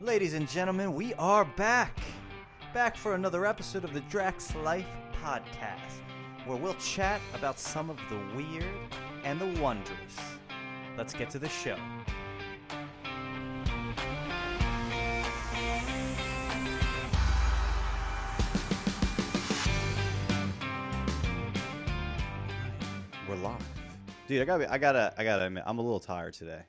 Ladies and gentlemen, we are back. Back for another episode of the Draxx Life Podcast, where we'll chat about some of the weird and the wondrous. Let's get to the show. We're live. Dude, I gotta admit, I'm a little tired today.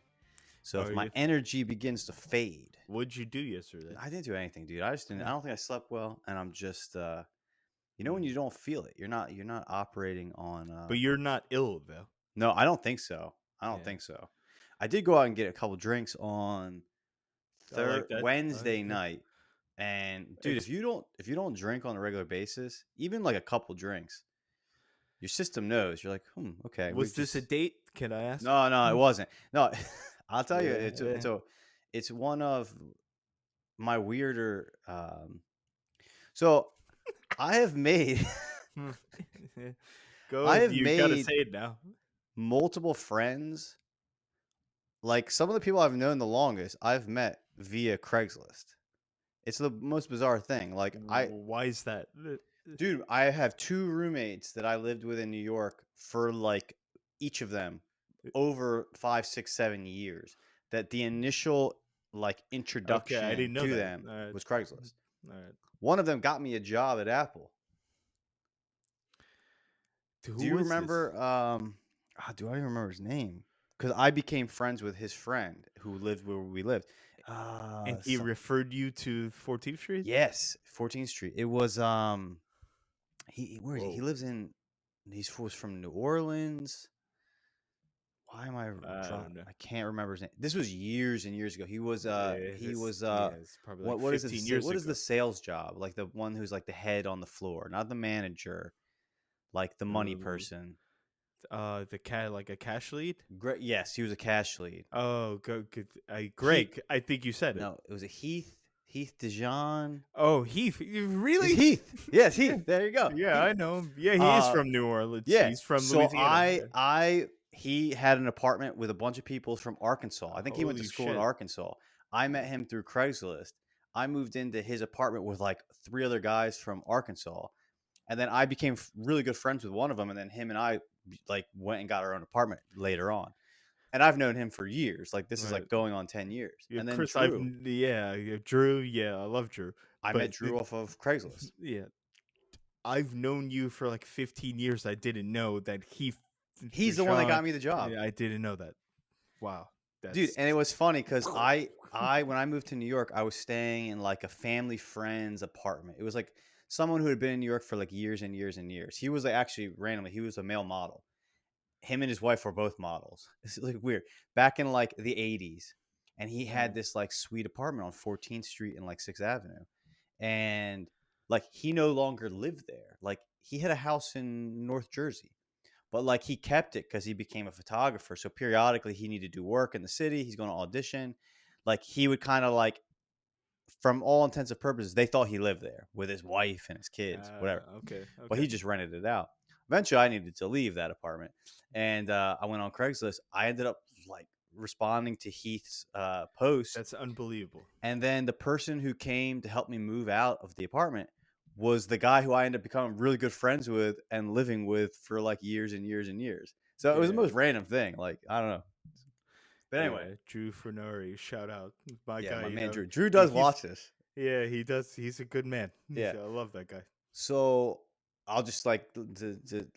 So if my energy begins to fade. What'd you do yesterday? I didn't do anything, dude. I just didn't. I don't think I slept well, and I'm just, when you don't feel it, you're not operating on. But you're not ill though. No, I don't think so. I don't think so. I did go out and get a couple drinks on Wednesday night, and dude, if you don't drink on a regular basis, even like a couple drinks, your system knows. You're like, okay. Was this a date? Can I ask? No, it wasn't. No, I'll tell you, it's one of my weirder. So I have made. You gotta say it now. Multiple friends. Like some of the people I've known the longest, I've met via Craigslist. It's the most bizarre thing. Like why is that? Dude, I have two roommates that I lived with in New York for like each of them over 5, 6, 7 years. That the initial like introduction to them was Craigslist. All right. One of them got me a job at Apple. Do you remember? Do I even remember his name? Because I became friends with his friend who lived where we lived. And he referred you to 14th Street? Yes, 14th Street. It was he lives in. Was from New Orleans. Why am I? I can't remember his name. This was years and years ago. He was probably like what is the sales job? Like the one who's like the head on the floor, not the manager, like the money person. The cat, like a cash lead. Yes, he was a cash lead. Oh, good. Greg, I think you said it. No, it was a Heath Dijon. Oh, Heath, really? It's Heath. Yes, Heath. There you go. Yeah, I know him. Yeah, he is from New Orleans. Yeah, he's from Louisiana. He had an apartment with a bunch of people from Arkansas. I think he went to school in Arkansas. I met him through Craigslist. I moved into his apartment with like 3 other guys from Arkansas. And then I became really good friends with one of them. And then him and I like went and got our own apartment later on. And I've known him for years. Like this is like going on 10 years. Yeah, and then Chris, Drew. Yeah, I love Drew. I met Drew off of Craigslist. Yeah. I've known you for like 15 years. I didn't know that he's the one that got me the job. Yeah, I didn't know that. Wow. Dude, and it was funny because I when I moved to New York, I was staying in like a family friend's apartment. It was like someone who had been in New York for like years and years and years. He was like actually randomly, he was a male model. Him and his wife were both models. It's like weird. Back in like the 80s. And he had this like sweet apartment on 14th Street and like 6th Avenue. And like he no longer lived there. Like he had a house in North Jersey. But like he kept it because he became a photographer. So periodically he needed to do work in the city. He's going to audition. Like he would kind of like, from all intents and purposes, they thought he lived there with his wife and his kids, whatever. Okay. But he just rented it out. Eventually I needed to leave that apartment. And I went on Craigslist. I ended up like responding to Heath's post. That's unbelievable. And then the person who came to help me move out of the apartment was the guy who I ended up becoming really good friends with and living with for like years and years and years. So it was the most random thing. Like, I don't know. But anyway. Drew Fernari, shout out. My guy. My man, Drew. Drew does watch this. Yeah, he does. He's a good man. Yeah. I love that guy. So I'll just like,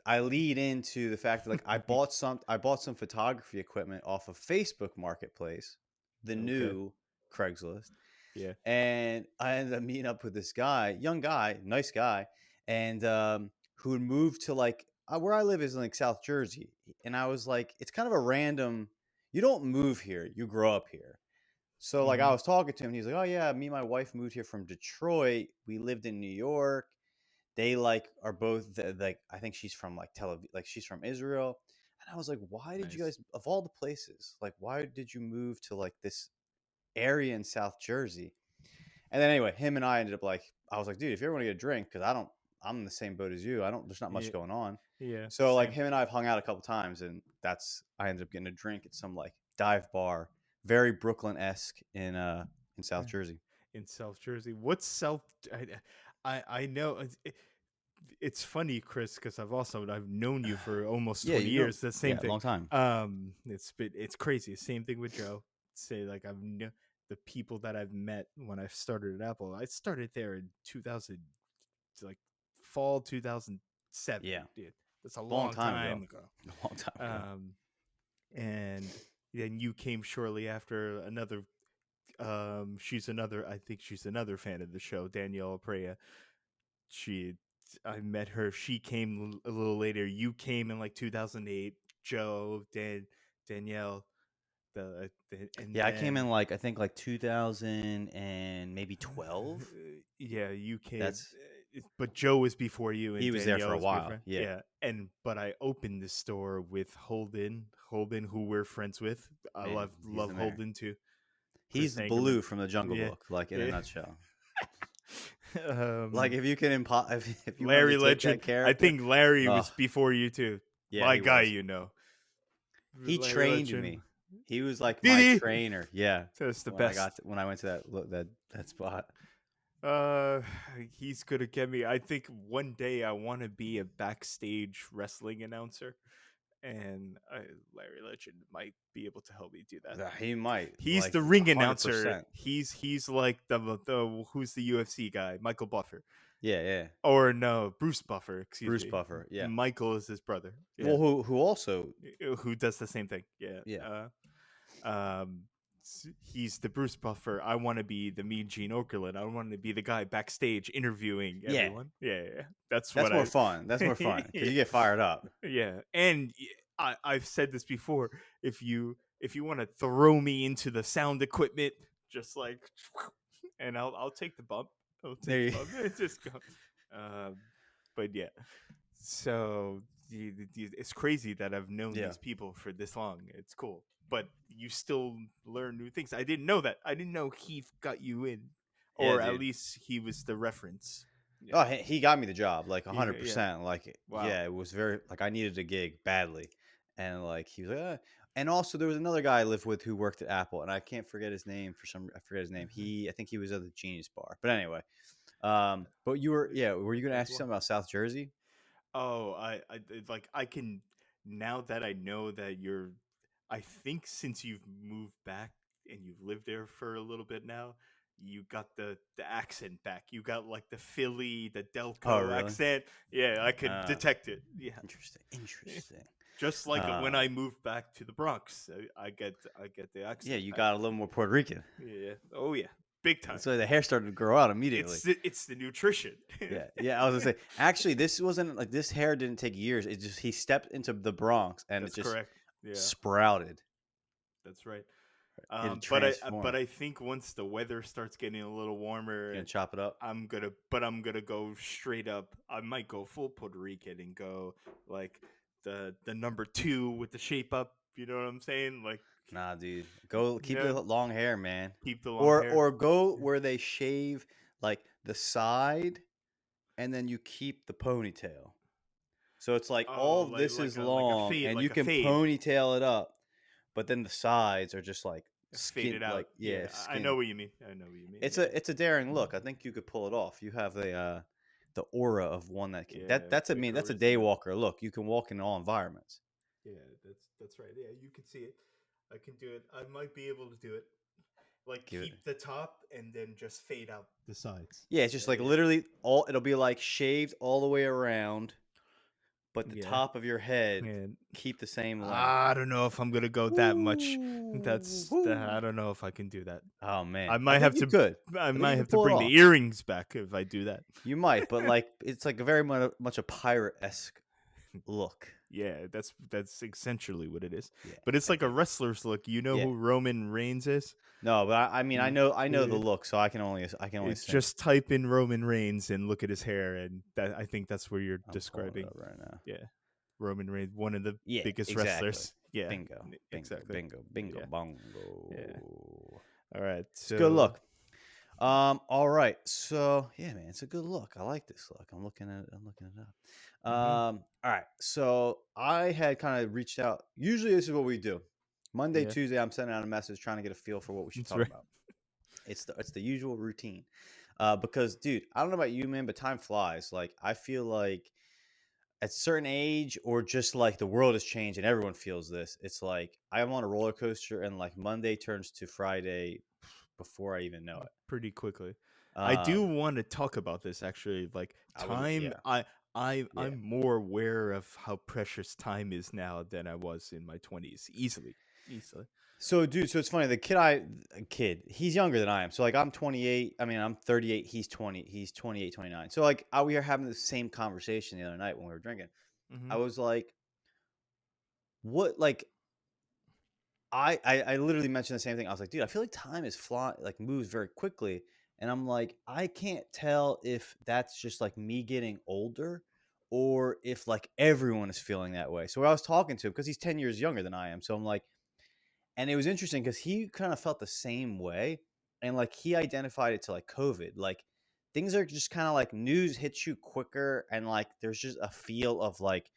I lead into the fact that like I bought some photography equipment off of Facebook Marketplace, the new Craigslist. Yeah. And I ended up meeting up with this guy, young guy, nice guy, and who had moved to like where I live is in like South Jersey. And I was like, it's kind of a random, you don't move here, you grow up here. So like I was talking to him, and he's like, oh yeah, me and my wife moved here from Detroit. We lived in New York. They like are both like, I think she's from like Tel Aviv, like she's from Israel. And I was like, why did you guys, of all the places, like why did you move to like this area in South Jersey? And then anyway, him and I ended up like, I was like, dude, if you ever want to get a drink, because I'm in the same boat as you. There's not much going on. Yeah. So same. Like him and I have hung out a couple times, and I ended up getting a drink at some like dive bar, very Brooklyn-esque in South Jersey. in South Jersey. What's South? I know it's funny, Chris, because I've known you for almost Yeah, 20 you know. years. The same Yeah, thing. long time. It's crazy. Same thing with Joe. Say like the people that I've met when I started at Apple. I started there in 2000, like fall 2007. Yeah, Dude, that's a long long time ago. time ago. A long time ago. Um, and then you came shortly after another. She's another. I think she's another fan of the show, Danielle Preya. She I met her. She came a little later. You came in like 2008. Joe, Danielle, and Yeah, I came then in like I think like 2000 and maybe 12. yeah, you came. That's But Joe was before you, he and was there for Danielle a was while. before. Yeah, Yeah, and but I opened the store with Holden, who we're friends with. I man, he's love the man. Holden too. He's Chris the Angerman. Baloo from the Jungle Yeah, Book, like in a yeah. nutshell. Like um, if you can if you wanted to Larry take that Legend. I character, think Larry oh was before you too. yeah, My he guy, was. you know. He Larry trained Legend. me. He was like Did my he? trainer. Yeah, That's the when I best. got when I went to that spot. Uh, he's gonna get me. I think one day I want to be a backstage wrestling announcer, and Larry Legend might be able to help me do that. He might He's like the ring announcer. 100%. He's like the who's the UFC guy, Michael Buffer, Yeah, yeah. or no, Bruce Buffer. Excuse Bruce me. Buffer. Yeah. Michael is his brother. Yeah, Well, who also? who does the same thing. Yeah. Yeah, Um, he's the Bruce Buffer. I want to be the Mean Gene Okerlund. I want to be the guy backstage interviewing yeah. everyone. Yeah, yeah. That's That's what more I. fun. That's more fun because Yeah, you get fired up. yeah. And I've said this before. If you want to throw me into the sound equipment, just like, and I'll take the bump. I'll There take the you. bump. Just go. Um, but yeah. So it's crazy that I've known Yeah, these people for this long. It's cool, but you still learn new things. I didn't know that. I didn't know he got you in, yeah, or at dude. least he was the reference. Yeah, Oh, he got me the job like yeah. 100%. Like, Wow. yeah, it was very like I needed a gig badly, and like he was like, and also there was another guy I lived with who worked at Apple, and I can't forget his name for some. I forget his name. I think he was at the Genius Bar, but anyway. But you were yeah. Were you gonna As ask me well. something about South Jersey? Oh, like I can now that I know that you're. I think since you've moved back and you've lived there for a little bit now, you got the accent back. You got like the Philly, the Oh, Delco really? accent. Yeah, I could Uh, detect it. Yeah, interesting. Interesting. just like when Uh, I moved back to the Bronx, I get the yeah, accent you back. got a little more Puerto Rican. Yeah. Oh yeah, big time. So the hair started to grow out immediately. It's the nutrition. Yeah, yeah. I was gonna say, actually, this wasn't like this hair didn't take years. It just he stepped into the Bronx and it That's just correct. Yeah, sprouted. that's right. It But transformed. I think once the weather starts getting a little warmer, Gonna chop it up. I'm gonna go straight up. I might go full Puerto Rican and go like the number two with the shape up. You know what I'm saying? Like, Nah, dude. Go keep yeah, the long hair, man. keep the long Or hair. or go where they shave like the side and then you keep the ponytail. So it's like all Oh, of this is long and you like a can fade, ponytail it up, but then the sides are just like fade skin it out. like yeah, Yeah, I know skin. what you mean. I know what you mean. It's Yeah, a daring look. I think you could pull it off. You have the aura of one that can yeah, that's a the mean that's a day charisma. walker look. You can walk in all environments. Yeah, that's right. Yeah, you can see it. I can do it. I might be able to do it. Like Give it. keep the top and then just fade out the sides. Yeah, it's just like literally all it'll be like shaved all the way around, but the Yeah. top of your head And keep the same length. I don't know if I'm gonna go that much. Ooh, woo. I don't know if I can do that. Oh man, I I might think have you to could. I I think might you have could to pull it bring off. the earrings back if I do that. You might, but like it's like a very much a pirate esque look. Yeah, that's essentially what it is. Yeah, But it's I like a dig. wrestler's look. You know Yeah, who Roman Reigns is? no, but I mean I know the Yeah. look, so I can only It assume. just type in Roman Reigns and look at his hair, and that I think that's where you're I'm pulling it describing. up right now. Yeah, Roman Reigns, one of the Yeah, biggest exactly. wrestlers. Yeah, Bingo, bingo, exactly. bingo, bingo, Yeah, yeah. bongo. All right, It's a good so look. All right. So yeah, man, it's a good look. I like this look. I'm looking at it. I'm looking it up. hmm All right. So I had kind of reached out. Usually this is what we do. Monday, yeah, Tuesday, I'm sending out a message trying to get a feel for what we should that's talk right. about. It's the usual routine. Because dude, I don't know about you, man, but time flies. Like I feel like at a certain age or just like the world has changed and everyone feels this. It's like I'm on a roller coaster and like Monday turns to Friday before I even know it. pretty quickly. I do Um, want to talk about this actually. Like I would, time, yeah, yeah. I'm more aware of how precious time is now than I was in my 20s. Easily, easily. So, dude, so it's funny. He's younger than I am. So, like, I'm 28. I mean, I'm 38. He's 20. He's 28, 29. So, like, we were having the same conversation the other night when we were drinking. Hmm. I was like, what, like, I literally mentioned the same thing. I was like, dude, I feel like time is flying, like, moves very quickly. And I'm like, I can't tell if that's just like me getting older or if like everyone is feeling that way. So, I was talking to him because he's 10 years younger than I am. So, I'm like, and it was interesting because he kind of felt the same way. And like he identified it to like COVID. Like things are just kind of like news hits you quicker. And like there's just a feel of like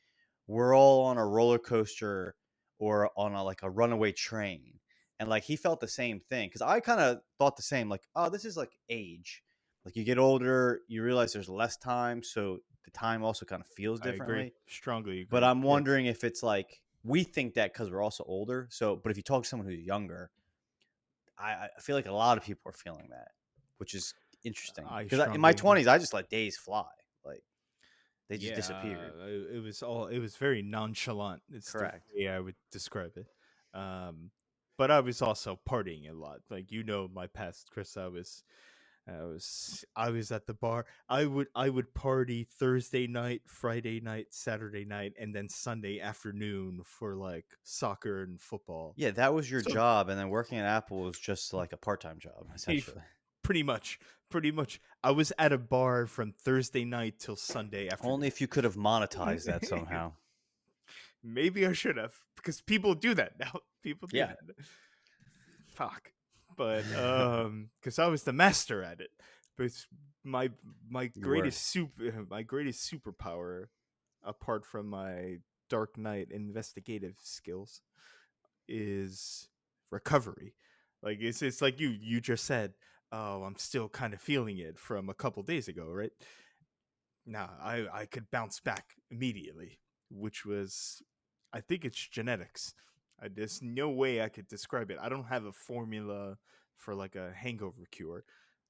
we're all on a roller coaster or on a like a runaway train. And like he felt the same thing. Cause I kind of thought the same, like, oh, this is like age. Like you get older, you realize there's less time. So the time also kind of feels I agree. differently. Strongly But agree. I'm Yeah. wondering if it's like we think that because we're also older. So, but if you talk to someone who's younger, I feel like a lot of people are feeling that, which is interesting. I Because in my strongly agree. 20s, I just let days fly, like they just Yeah, disappeared. it was very nonchalant. It's the Correct. way I would describe it. Um, but I was also partying a lot. Like my past, Chris. I was at the bar. I would party Thursday night, Friday night, Saturday night, and then Sunday afternoon for like soccer and football. Yeah, that was your So job, and then working at Apple was just like a part-time job, essentially. pretty much, pretty much, I was at a bar from Thursday night till Sunday Only afternoon. if you could have monetized that somehow. Maybe I should have, because people do that now. People do Yeah. that. Fuck. But because I was the master at it. But my You were. my greatest superpower, apart from my Dark Knight investigative skills, is recovery. Like it's like you just said. Oh, I'm still kind of feeling it from a couple days ago, right? Nah, I could bounce back immediately, which was, I think it's genetics. There's no way I could describe it. I don't have a formula for like a hangover cure.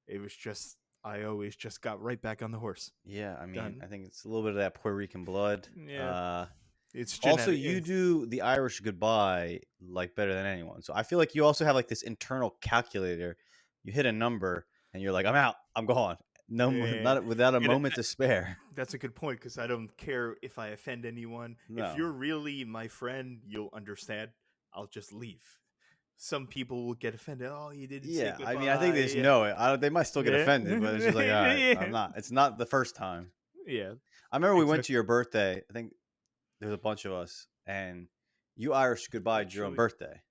It was just I always just got right back on the horse. Yeah, I mean, Done. I think it's a little bit of that Puerto Rican blood. Yeah, it's Also, genetic. you do the Irish goodbye like better than anyone. So I feel like you also have like this internal calculator. You hit a number and you're like, I'm out. I'm gone. No more, Yeah, not without a you know, moment to spare. that's a good point because I don't care if I offend anyone. If No. you're really my friend, you'll understand. I'll just leave. Some people will get offended. Oh, you didn't say Yeah, I mean, I think goodbye. they just Yeah, know it. They might still get yeah, offended, but it's just like, all right, I'm yeah, not. It's not the first time. yeah. I remember we went to Exactly. your birthday. I think there's a bunch of us, and you Irish goodbye your own Actually, birthday.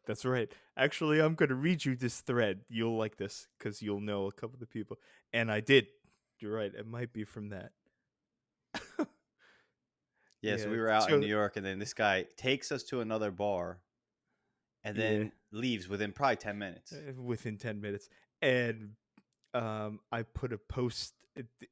that's right. Actually, I'm gonna read you this thread. You'll like this because you'll know a couple of the people. And I did. You're right. It might be from that. Yeah, so Yeah. we were out in So New York, and then this guy takes us to another bar, and yeah, then leaves within probably 10 minutes. within 10 minutes, and I put a post.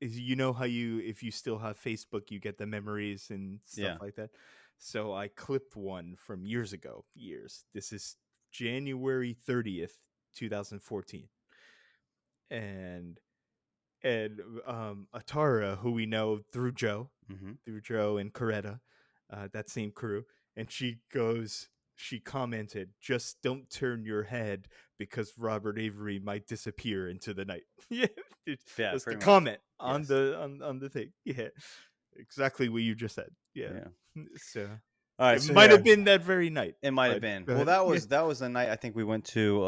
You know how if you still have Facebook, you get the memories and stuff Yeah. like that. So I clipped one from years ago. Years. This is January 30th, 2014, and Atara, who we know Hmm. through Joe and Coretta, that same crew, and she commented, "Just don't turn your head because Robert Avery might disappear into the night." Yeah, Yeah, that's the pretty much. comment on Yes. the thing. Yeah, exactly what you just said. Yeah, Yeah. so All right. it So might yeah, have been that very night, it might have but been. go Well, ahead. Yeah, that was the night I think we went to.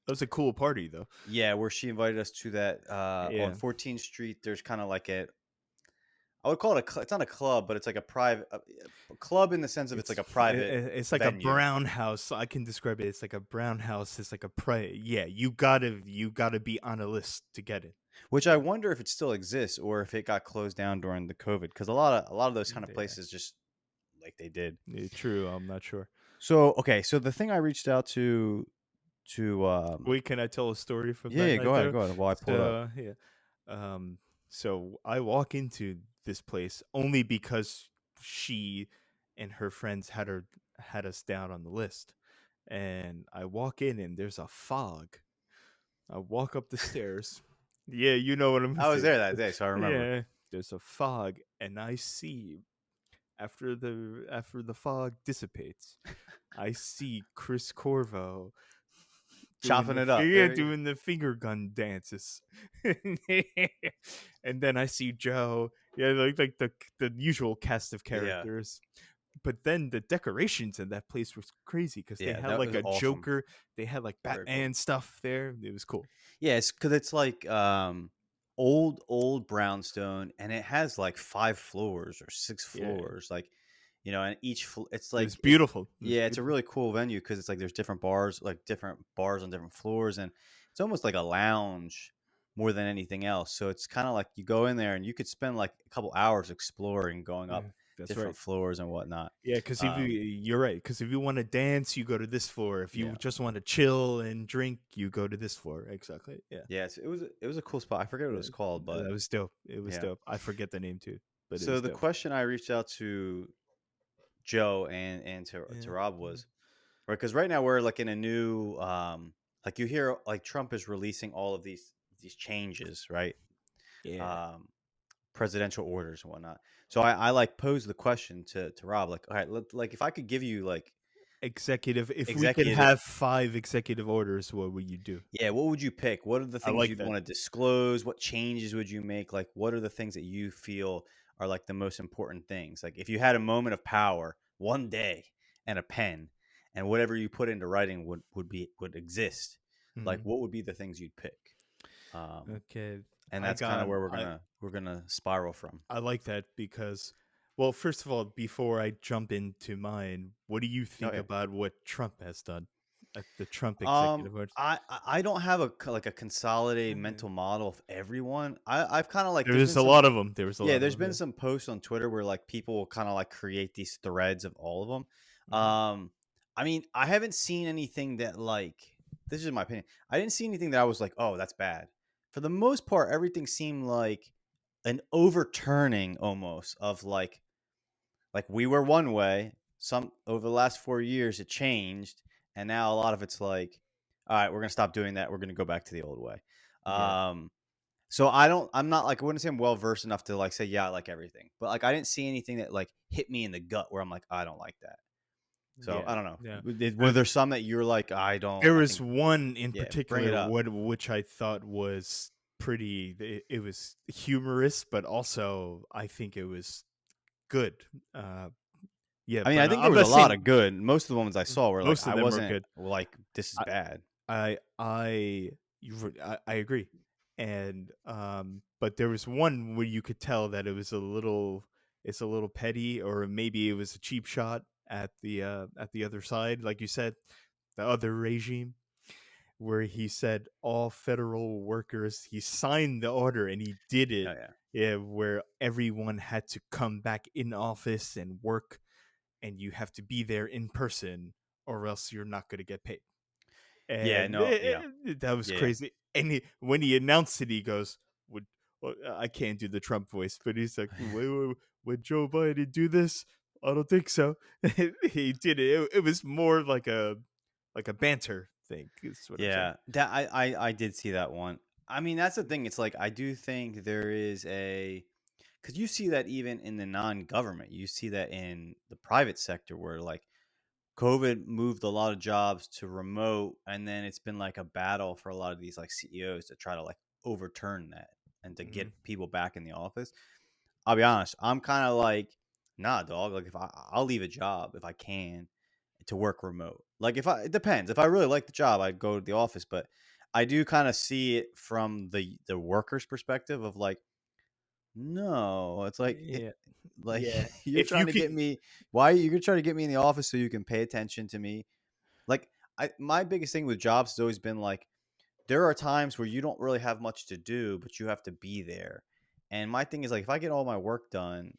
that was a cool party though. Yeah, where she invited us to that on Yeah. 14th Street. There's kind of like I would call it it's not a club, but it's like a private a club in the sense of it's like a private It's like a venue, brown house. I can describe it. It's like a brown house. It's like a yeah. You gotta be on a list to get it. which I wonder if it still exists or if it got closed down during the COVID because a lot of those kind of Yeah, places just like they did. yeah, true. I'm not sure. So okay, so the thing I reached out to to Wait, can I tell a story from yeah, that yeah, night though? go ahead while I pull it up. So yeah, um, so I walk into this place only because she and her friends had us down on the list, and I walk in and there's a fog. I walk up the stairs. Yeah, you know what I'm I was saying. there that day, so I remember. Yeah, there's a fog, and I see after the fog dissipates, I see Chris Corvo Chopping it up. There you go. doing the finger gun dances, and then I see Joe, yeah, like the usual cast of Yeah. characters. But then the decorations in that place was crazy because they Yeah, had that like was a awesome. Joker, they had like Very cool. Batman stuff there. It was cool. Yeah, it's because it's like old brownstone, and it has like 5 floors or six Yeah, floors, like and it's it was like beautiful. It was yeah, it's a beautiful. really cool venue because it's like there's different bars on different floors, and it's almost like a lounge more than anything else. So it's kind of like you go in there and you could spend like a couple hours exploring, going Yeah, up that's right. different floors and whatnot. Yeah, because if Um, you're right, because if you want to dance, you go to this floor. If you yeah, just want to chill and drink, you go to this floor. Exactly. Yeah. yes, it was a cool spot. I forget what it Yeah, was called, but that was dope. It was yeah. dope. I forget the name too, but it So was the dope. question I reached out to Joe and to Yeah, Rob yeah, was right because right now we're like in a new like you hear like Trump is releasing all of these changes, right? yeah. Um, presidential orders and whatnot. So I like posed the question to Rob, like, all right, like if I could give you like Executive. If we could executive, have 5 executive orders, what would you do? yeah, what would you pick? What are the I things like you'd that. want to disclose? What changes would you make? Like, what are the things that you feel are like the most important things? Like, if you had a moment of power, one day, and a pen, and whatever you put into writing would exist. Like, Hmm. what would be the things you'd pick? Um, Okay, and I that's kind got. of where we're gonna spiral from. I like that because, well, first of all, before I jump into mine, what do you Oh think yeah. about what Trump has done? The Trump Um, executive orders. I don't have like a consolidated Uh, mental model of everyone. I've kind of like There there's was been a some lot of them. There was a yeah lot of there's them. been Yeah. some posts on Twitter where like people will kind of like create these threads of all of them. Hmm. I mean I haven't seen anything that like this is my opinion. I didn't see anything that I was like oh that's bad. For the most part, everything seemed like an overturning almost of like we were one way. Some over the last 4 years, it changed, and now a lot of it's like, all right, we're gonna stop doing that. We're gonna go back to the old way. Yeah. Um, so I don't. I'm not like I wouldn't say I'm well versed enough to like say yeah I like everything, but like I didn't see anything that like hit me in the gut where I'm like I don't like that. So Yeah. I don't know. Yeah. Were there some that you're like I don't? There I was think one in yeah. Bring it particular, up. which I thought was pretty. It was humorous, but also I think it was good. Uh, yeah, I mean, but I think there I'm was not a lot saying of good. Most of the ones I saw were like most of I them are wasn't good. like this is I bad. I agree, and but there was one where you could tell that it was it's a little petty, or maybe it was a cheap shot at the other side, like you said, the other regime, where he said all federal workers. He signed the order and he did it. Oh yeah. Yeah, where everyone had to come back in office and work, and you have to be there in person, or else you're not going to get paid. Yeah. And No. Yeah. that was Yeah. crazy. And when he announced it, he goes, "Would well, I can't do the Trump voice, but he's like, would Joe Biden do this? I don't think so." He did it. It was more like a banter thing. Is what I'm saying. Yeah, that I did see that one. I mean, that's the thing. It's like I do think there is a because you see that even in the non-government, you see that in the private sector where like COVID moved a lot of jobs to remote, and then it's been like a battle for a lot of these like CEOs to try to like overturn that and to get Hmm. people back in the office. I'll be honest, I'm kind of like, nah, dog. Like if I'll leave a job if I can to work remote. Like if it depends. If I really like the job, I'd go to the office. But I do kind of see it from the worker's perspective of like, no, it's like Yeah, like yeah. you're If trying you to could, get me. Why you're trying to get me in the office so you can pay attention to me? Like my biggest thing with jobs has always been like there are times where you don't really have much to do, but you have to be there. And my thing is like if I get all my work done,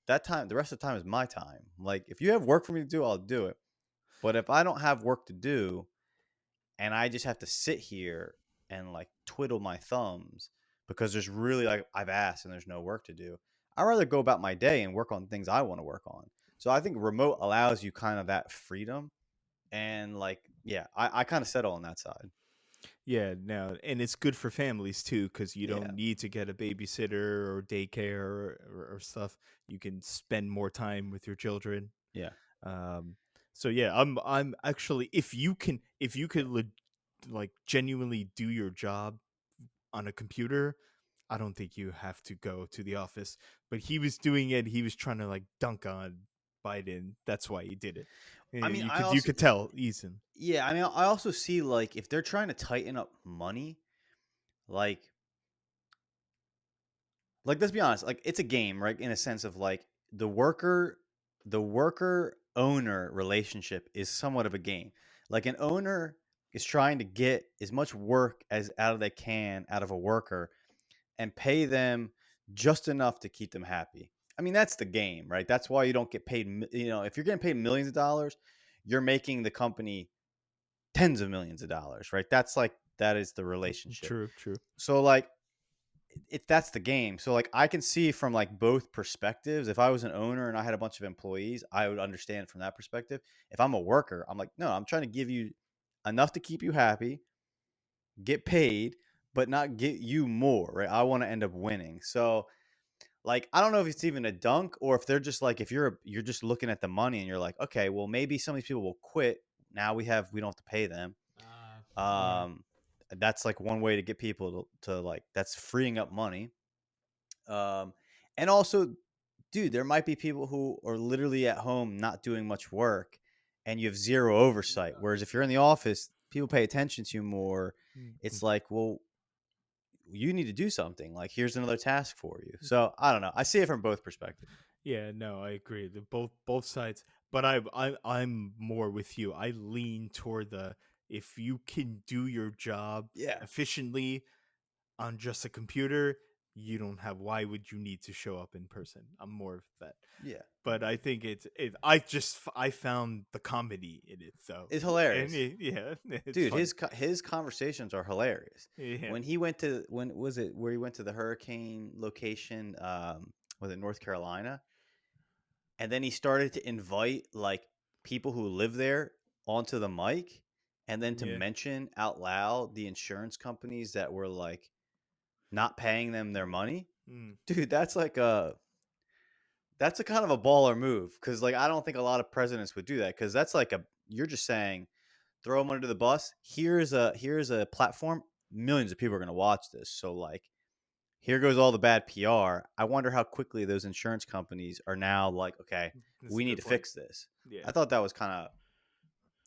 that time the rest of the time is my time. Like if you have work for me to do, I'll do it. But if I don't have work to do and I just have to sit here and like twiddle my thumbs because there's really like I've asked and there's no work to do. I'd rather go about my day and work on things I want to work on. So I think remote allows you kind of that freedom. And like, yeah, I kind of settle on that side. Yeah, now and it's good for families too because you Yeah. don't need to get a babysitter or daycare or stuff. You can spend more time with your children. Yeah. Um, so yeah, I'm actually if you could like genuinely do your job on a computer, I don't think you have to go to the office. But he was doing it. He was trying to like dunk on Biden. That's why he did it. I mean, You could tell Eason. yeah, I mean, I also see like if they're trying to tighten up money, like, let's be honest, like it's a game, right? In a sense of like the worker owner relationship is somewhat of a game. Like an owner is trying to get as much work as out of they can out of a worker and pay them just enough to keep them happy. I mean, that's the game, right? That's why you don't get paid. You know, if you're getting paid millions of dollars, you're making the company tens of millions of dollars, right? That's like that is the relationship. True, true. So like that's the game. So like I can see from like both perspectives. If I was an owner and I had a bunch of employees, I would understand from that perspective. If I'm a worker, I'm like, no, I'm trying to give you enough to keep you happy, get paid, but not get you more, right? I want to end up winning. So like I don't know if it's even a dunk or if they're just like if you're just looking at the money and you're like, okay, well maybe some of these people will quit. Now we don't have to pay them. Yeah. Um that's like one way to get people to like that's freeing up money. Um, and also, dude, there might be people who are literally at home not doing much work and you have zero oversight. Whereas if you're in the office, people pay attention to you more. It's Mhm. like, well, you need to do something. Like, here's another task for you. So I don't know. I see it from both perspectives. Yeah, no, I agree. Both sides, but I'm more with you. I lean toward the if you can do your job Yeah. efficiently on just a computer, you don't have why would you need to show up in person? I'm more of that. Yeah. But I think I found the comedy in it though. It's And hilarious. yeah, it's Dude, funny. his conversations are hilarious. Yeah. When was it where he went to the hurricane location was it North Carolina? And then he started to invite like people who live there onto the mic and then to Yeah. mention out loud the insurance companies that were like not paying them their money. Mm. Dude, that's a kind of a baller move cuz like I don't think a lot of presidents would do that cuz that's like a you're just saying throw them under the bus. Here's a platform, millions of people are going to watch this. So like here goes all the bad PR. I wonder how quickly those insurance companies are now like, okay, That's a we need good to point. fix this. Yeah. I thought that was kind of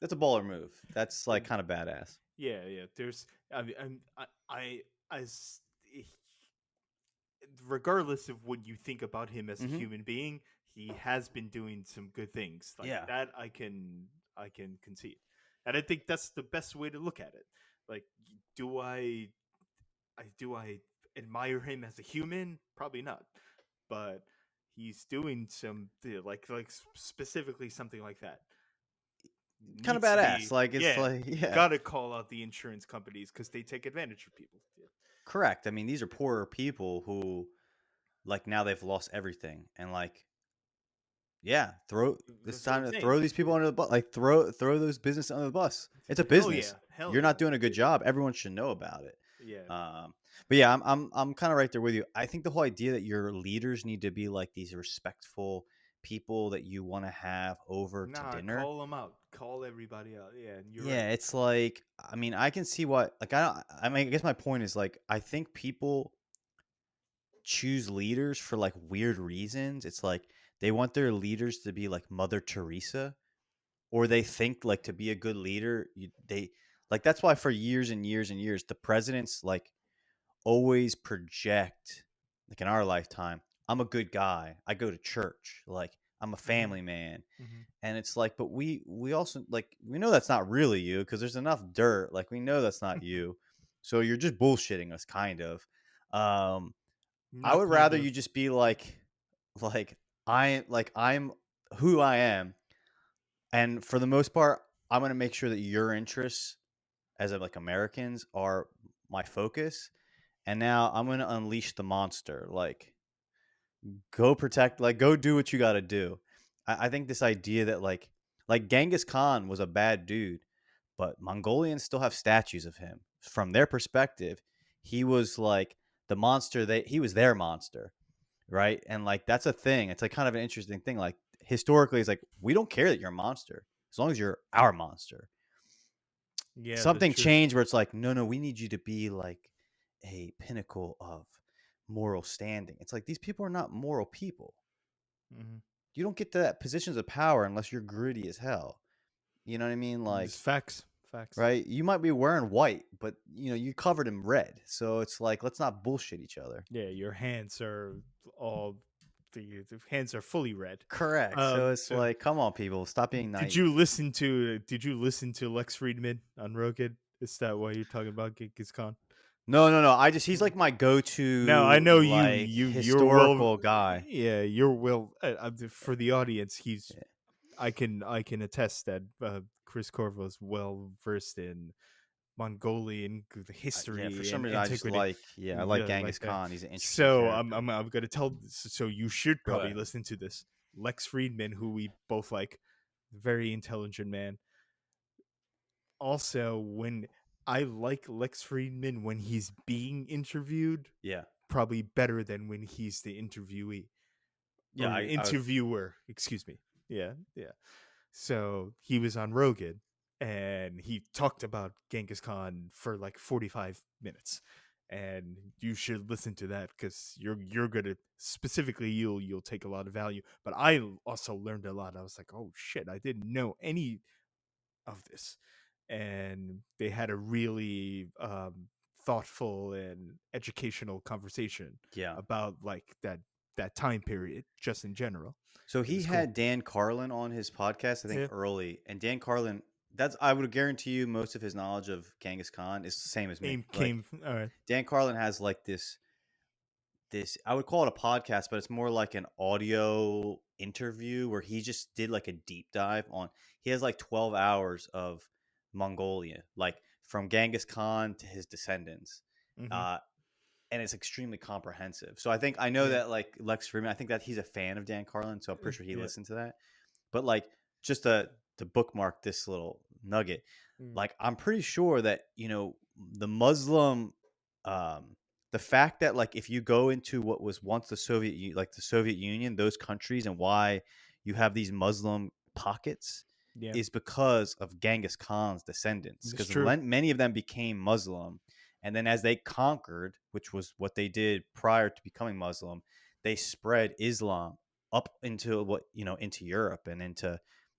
that's a baller move. That's Yeah. like kind of badass. Yeah. There's I mean as regardless of what you think about him as a Hmm. human being, he has been doing some good things. Like Yeah, that I can concede. And I think that's the best way to look at it. Like do do I admire him as a human? Probably not. But he's doing some like specifically something like that kind of needs to badass. be Like it's yeah, like you yeah, got to call out the insurance companies cuz they take advantage of people. Yeah. correct. I mean, these are poorer people who like now they've lost everything and like yeah, throw it's That's what I'm time to saying. throw these people under the bus. Like throw those business under the bus. It's a Hell business. yeah. Hell You're yeah. not doing a good job. Everyone should know about it. Yeah. But yeah, I'm kind of right there with you. I think the whole idea that your leaders need to be like these respectful people that you want to have over to Nah, dinner. call them out. Call everybody out. Yeah, you're right. Yeah, it's like I mean, I can see what like I mean, I guess my point is like I think people choose leaders for like weird reasons. It's like they want their leaders to be like Mother Teresa or they think like to be a good leader, they like that's why for years and years and years the presidents like always project like in our lifetime, I'm a good guy. I go to church. Like I'm a Mm-hmm. family man. Mm-hmm. And it's like, but we also like we know that's not really you because there's enough dirt. Like we know that's not you. So you're just bullshitting us kind of. Um I Not would kind rather of. you just be like I'm who I am. And for the most part, I'm going to make sure that your interests as of like Americans are my focus, and now I'm gonna unleash the monster. Like, go protect, like go do what you got to do. I think this idea that like Genghis Khan was a bad dude, but Mongolians still have statues of him. From their perspective, he was like the monster. He was their monster, right? And like that's a thing. It's like kind of an interesting thing. Like historically, it's like we don't care that you're a monster as long as you're our monster. Yeah, that's Something true. changed where it's like, no, no, we need you to be like a pinnacle of moral standing. It's like these people are not moral people. Hmm. You don't get to that positions of power unless you're gritty as hell. You know what I mean? It's Like, facts. Facts. right? You might be wearing white, but you covered in red. So it's like, let's not bullshit each other. Yeah, your hands are all the hands are fully red. Correct. So it's So like, come on, people, stop being naive. did you listen to Lex Friedman on Rogan? Is that why you're talking about Genghis Khan? No, no, no. He's like my No, I go-to know like you're well. historical guy. Yeah, you're well. For the audience, he's. Yeah. I can attest that Chris Corvo is well versed in Mongolian Yeah, for history some and reason I just antiquity. like, yeah, I like Yeah, like Genghis that. Khan. He's an interesting So character. I'm gonna tell. So you should Go probably ahead. listen to this. Lex Friedman, who we both like, very intelligent man. Also, when I like Lex Friedman when he's being interviewed, Yeah. probably better than when he's the interviewee Yeah, or I interviewer. Excuse me. Yeah, yeah. So he was on Rogan and he talked about Genghis Khan for like 45 minutes. And you should listen to that because you're gonna specifically you'll take a lot of value. But I also learned a lot. I was like, oh shit, I didn't know any of this. And they had a really thoughtful and educational conversation yeah. about like that time period just in general. So It he was cool. had Dan Carlin on his podcast, I think Yeah. early, and Dan Carlin, that's I would guarantee you most of his knowledge of Genghis Khan is the same as me. Aim Like came all right. Dan Carlin has like this I would call it a podcast, but it's more like an audio interview where he just did like a deep dive on he has like 12 hours of Mongolia, like from Genghis Khan to his descendants. Hmm. Uh and it's extremely comprehensive. So I know Yeah. that like Lex Freeman, I think that he's a fan of Dan Carlin, so I'm pretty sure he Yeah. listened to that. But like just to bookmark this little nugget, Mm. like I'm pretty sure that the Muslim, um, the fact that like if you go into what was once like the Soviet Union, those countries, and why you have these Muslim pockets Yeah. is because of Genghis Khan's descendants, It's because true. many of them became Muslim, and then as they conquered, which was what they did prior to becoming Muslim, they spread Islam up into into Europe and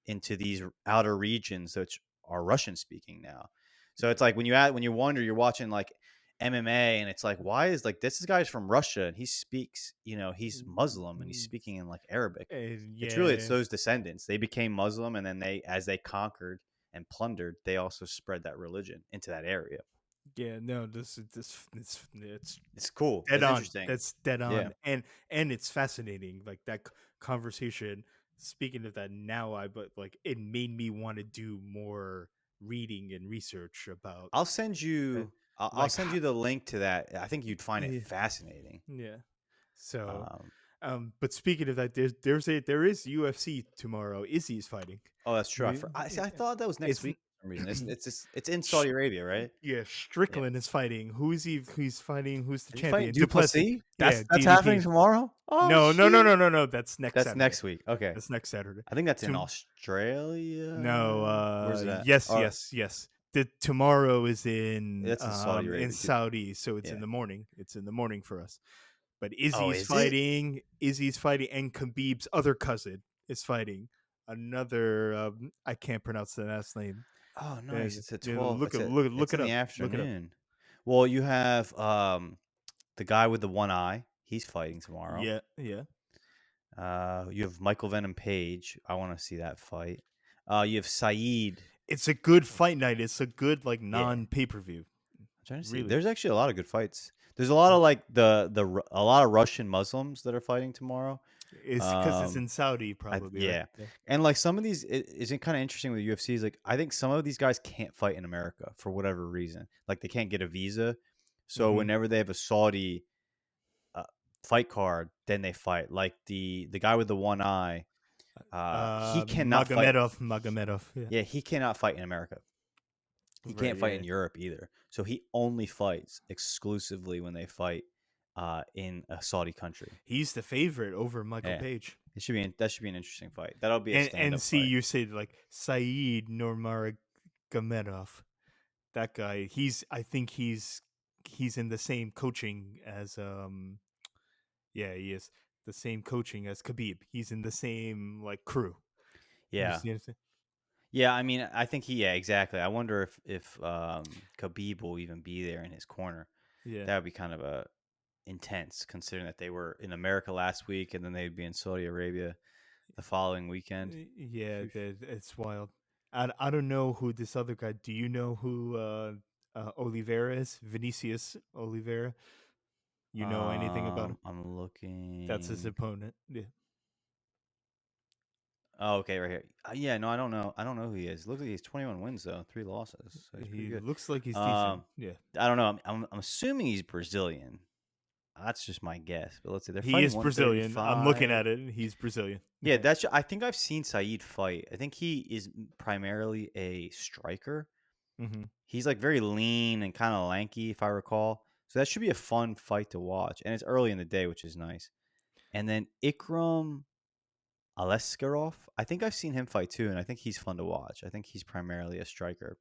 into these outer regions which are Russian speaking now. So Yeah. it's like when you wonder, you're watching like MMA and it's like, why is like this guy's from Russia and he speaks, he's Muslim and he's Mm, speaking in like Arabic. It's yeah. those descendants. They became Muslim, and then as they conquered and plundered, they also spread that religion into that area. Yeah. No, this it's It's cool. dead It's on. interesting. That's dead Yeah. on. And it's fascinating. Like that conversation. Speaking of that, now I but like it made me want to do more reading and research about I'll send uh, you I'll like send you the link to that. I think you'd find it yeah, fascinating. yeah. So, Um, but speaking of that, there is UFC tomorrow. Izzy's fighting. oh, that's true. I thought that was next It's week for some reason. It's in Sh- Saudi Arabia, right? yeah, Yeah. Strickland is fighting. Who's fighting? Who's the Is he fighting champion? Duplessis. Duplessis? Yeah, That's happening DDP. tomorrow? Oh No, no, no, shit. no, no, no. That's next That's Saturday. next week. Okay. That's next Saturday. I think that's in Tom- no, Australia. Where's that? yes, Or yes, yes. The tomorrow is that's in Saudi in Arabia too. Saudi, so it's Yeah. in the morning. It's in the morning for us. But Oh, is it? Izzy's fighting, and Khabib's other cousin is fighting. Another I can't pronounce the last name. Oh, nice. It's at Yeah, 12. look It's it in the up. Look it up. afternoon. Well, you have the guy with the one eye. He's fighting tomorrow. Yeah, yeah. You have Michael Venom Page. I want to see that fight. You have Saeed. It's a good fight night. It's a good like Yeah. non pay per view. I'm trying to see. Really. There's actually a lot of good fights. There's a lot of like a lot of Russian Muslims that are fighting tomorrow. It's because it's Um, in Saudi, probably, right? yeah, Yeah. and like some of these, isn't kind of interesting with UFC. Is like I think some of these guys can't fight in America for whatever reason. Like they can't get a visa, so Mm-hmm. whenever they have a Saudi uh, fight card, then they fight. Like the guy with the one eye, he cannot fight. Magomedov. Yeah. Yeah, he cannot fight in America. He Right. can't fight Yeah. in Europe either. So he only fights exclusively when they fight in a Saudi country. He's the favorite over Michael Yeah, Page. that should be an interesting fight. That'll be a stand And up see, fight. you say like Saeed Nurmagomedov. That guy. I think he's in the same coaching as Yeah, he is the same coaching as Khabib. He's in the same like crew. You Yeah, see what I'm saying? yeah. I mean, I think yeah, exactly. I wonder if Khabib will even be there in his corner. Yeah. That would be kind of a intense, considering that they were in America last week and then they'd be in Saudi Arabia the following weekend. Yeah, Sheesh. it's wild. I don't know who this other guy. Do you know who Oliveira is? Vinicius Oliveira. You know anything about him? I'm That's his looking. opponent. Yeah. Oh, okay, right here. Yeah, no, I don't know. I don't know who he is. Looks like he's 21 wins though, 3 losses, so he's pretty He good. looks like he's decent. Um, Yeah. I don't know. I'm assuming he's Brazilian. That's just my guess. But let's see. They're He fighting is Brazilian. I'm looking 135. at it. He's Brazilian. Yeah, that's. I think I've seen Saeed fight. I think he is primarily a striker. Mm-hmm. He's like very lean and kind of lanky, if I recall. So that should be a fun fight to watch, and it's early in the day, which is nice. And then Ikram Aleskarov, I think I've seen him fight too, and I think he's fun to watch. I think he's primarily a striker.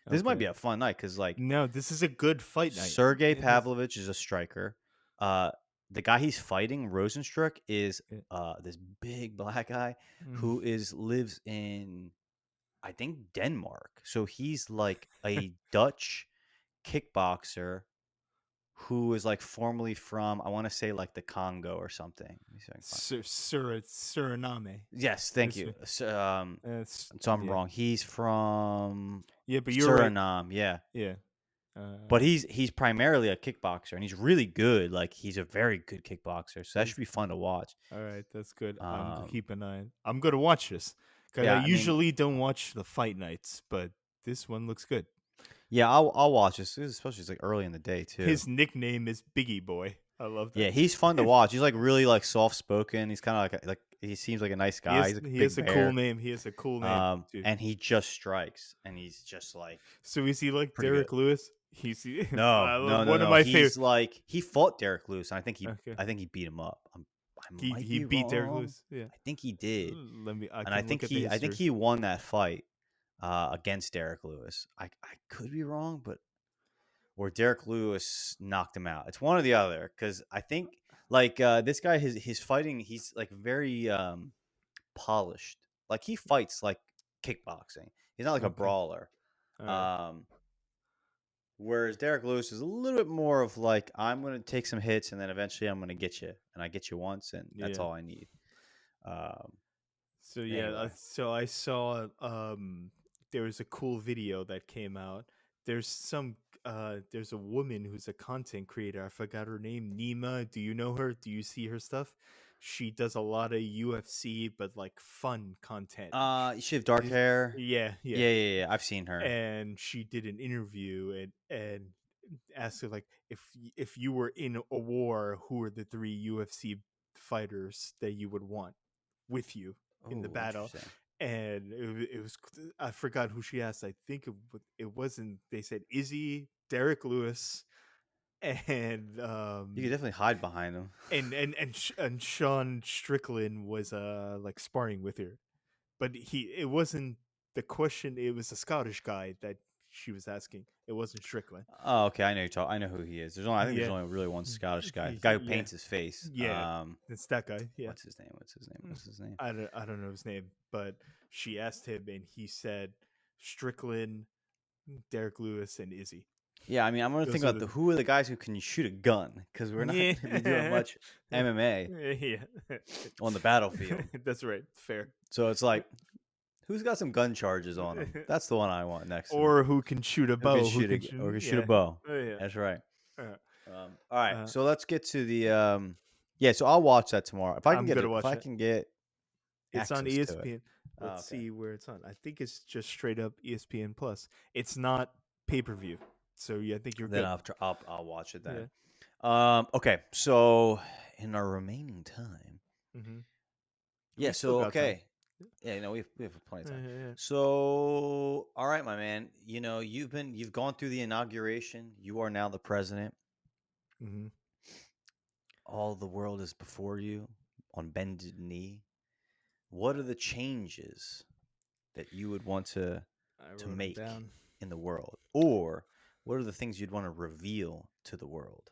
This might be Okay. a fun night because like No, this is a good fight night. Sergey It is. Pavlovich is a striker. Uh, the guy he's fighting, Rosenstruck, is Yeah. this big black guy Mm. who lives in I think Denmark. So he's like a Dutch kickboxer who is like formerly from I want to say like the Congo or something. Let me see if I can find- Suriname. Yes, thank It's, you. So I'm yeah. wrong. He's from Yeah, but you're right. Suriname. Yeah. Yeah. But he's primarily a kickboxer and he's really good. Like he's a very good kickboxer. So that should be fun to watch. All right, that's good. I'm gonna Um, keep an eye. I'm gonna watch this because I yeah, I mean, usually don't watch the fight nights, but this one looks good. yeah, I'll watch this, especially it's like early in the day too. His nickname is Biggie Boy. I love that. Yeah, he's fun to watch. He's like really like soft spoken. He's kind of like he seems like a nice guy. He's like a He big has a cool bear. name. He has a cool name, dude. And he just strikes, and he's just like So is he like pretty good. Derek Lewis? He's No, one of my he's favorite. like he fought Derek Lewis, and Okay. I think he beat him up. I might He be beat Derek wrong. Lewis. Yeah. I think he did, Let me. I and can look at the I think history. he won that fight against Derek Lewis. I could be wrong, but or Derek Lewis knocked him out. It's one or the other because I think like this guy his fighting he's like very polished. Like he fights like kickboxing. He's not like a Okay. brawler. All right. Whereas Derek Lewis is a little bit more of like I'm going to take some hits and then eventually I'm going to get you and I get you once and that's Yeah. all I need. So yeah, Anyway. so I saw there was a cool video that came out. There's a woman who's a content creator. I forgot her name. Nima. Do you know her? Do you see her stuff? She does a lot of UFC, but like fun content. She have dark hair. Yeah. Yeah. I've seen her. And she did an interview and asked her like if you were in a war, who are the 3 UFC fighters that you would want with you in the Ooh, battle? interesting. And it was I forgot who she asked. I think it wasn't. They said Izzy, Derek Lewis, and You could definitely hide behind him. and Sean Strickland was like sparring with her, but it wasn't the question. It was a Scottish guy that she was asking. It wasn't Strickland. Oh, okay. I know who he is. I think there's Yeah. only really one Scottish guy. The guy who Yeah. paints his face. Yeah, it's that guy. Yeah, What's his name? What's his name? I don't know his name, but she asked him, and he said Strickland, Derek Lewis, and Izzy. Yeah, I mean, I'm gonna think about who are the guys who can shoot a gun because we're not gonna be doing much MMA on the battlefield. That's right. Fair. So it's like, who's got some gun charges on him? That's the one I want next. Or who can shoot a bow? Who can shoot a bow? Oh, yeah. That's right. Uh, All right, so let's get to the Yeah, so I'll watch that tomorrow if I can I'm get gonna it. If watch I it. can get It's on access to it. ESPN. Oh, Let's okay. see where it's on. I think it's just straight up ESPN Plus. It's not pay per view, so yeah, I think you're Then good. I'll watch it Yeah. then. Okay, so in our remaining time, Mm-hmm. yeah. We still So got time. okay, yeah. We have plenty of Yeah, time. yeah, yeah. So all right, my man. You've gone through the inauguration. You are now the president. Mm-hmm. All the world is before you on bended knee. What are the changes that you would want I to wrote them make down. in the world, or what are the things you'd want to reveal to the world?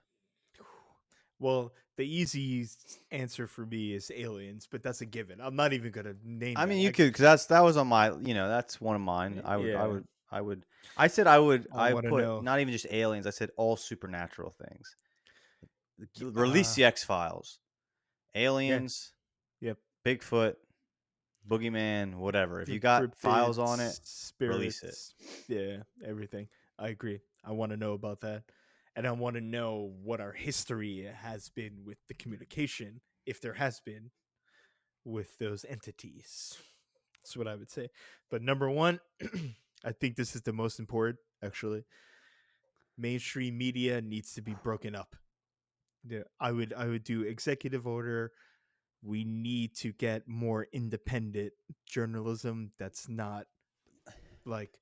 Well, the easy answer for me is aliens, but that's a given. I'm not even gonna name I that. mean, you could, because that was on my, that's one of mine. Yeah, I would. I said I would. I I want to put know. not even just aliens. I said all supernatural things. Release Uh, the X Files, yeah, aliens, yep. Bigfoot, boogeyman, whatever. If The you got files on it, cryptids, release it. spirits, yeah, everything. I agree. I want to know about that, and I want to know what our history has been with the communication, if there has been, with those entities. That's what I would say. But number one, I think this is the most important. Actually, mainstream media needs to be broken up. Yeah, I would do executive order. We need to get more independent journalism that's not like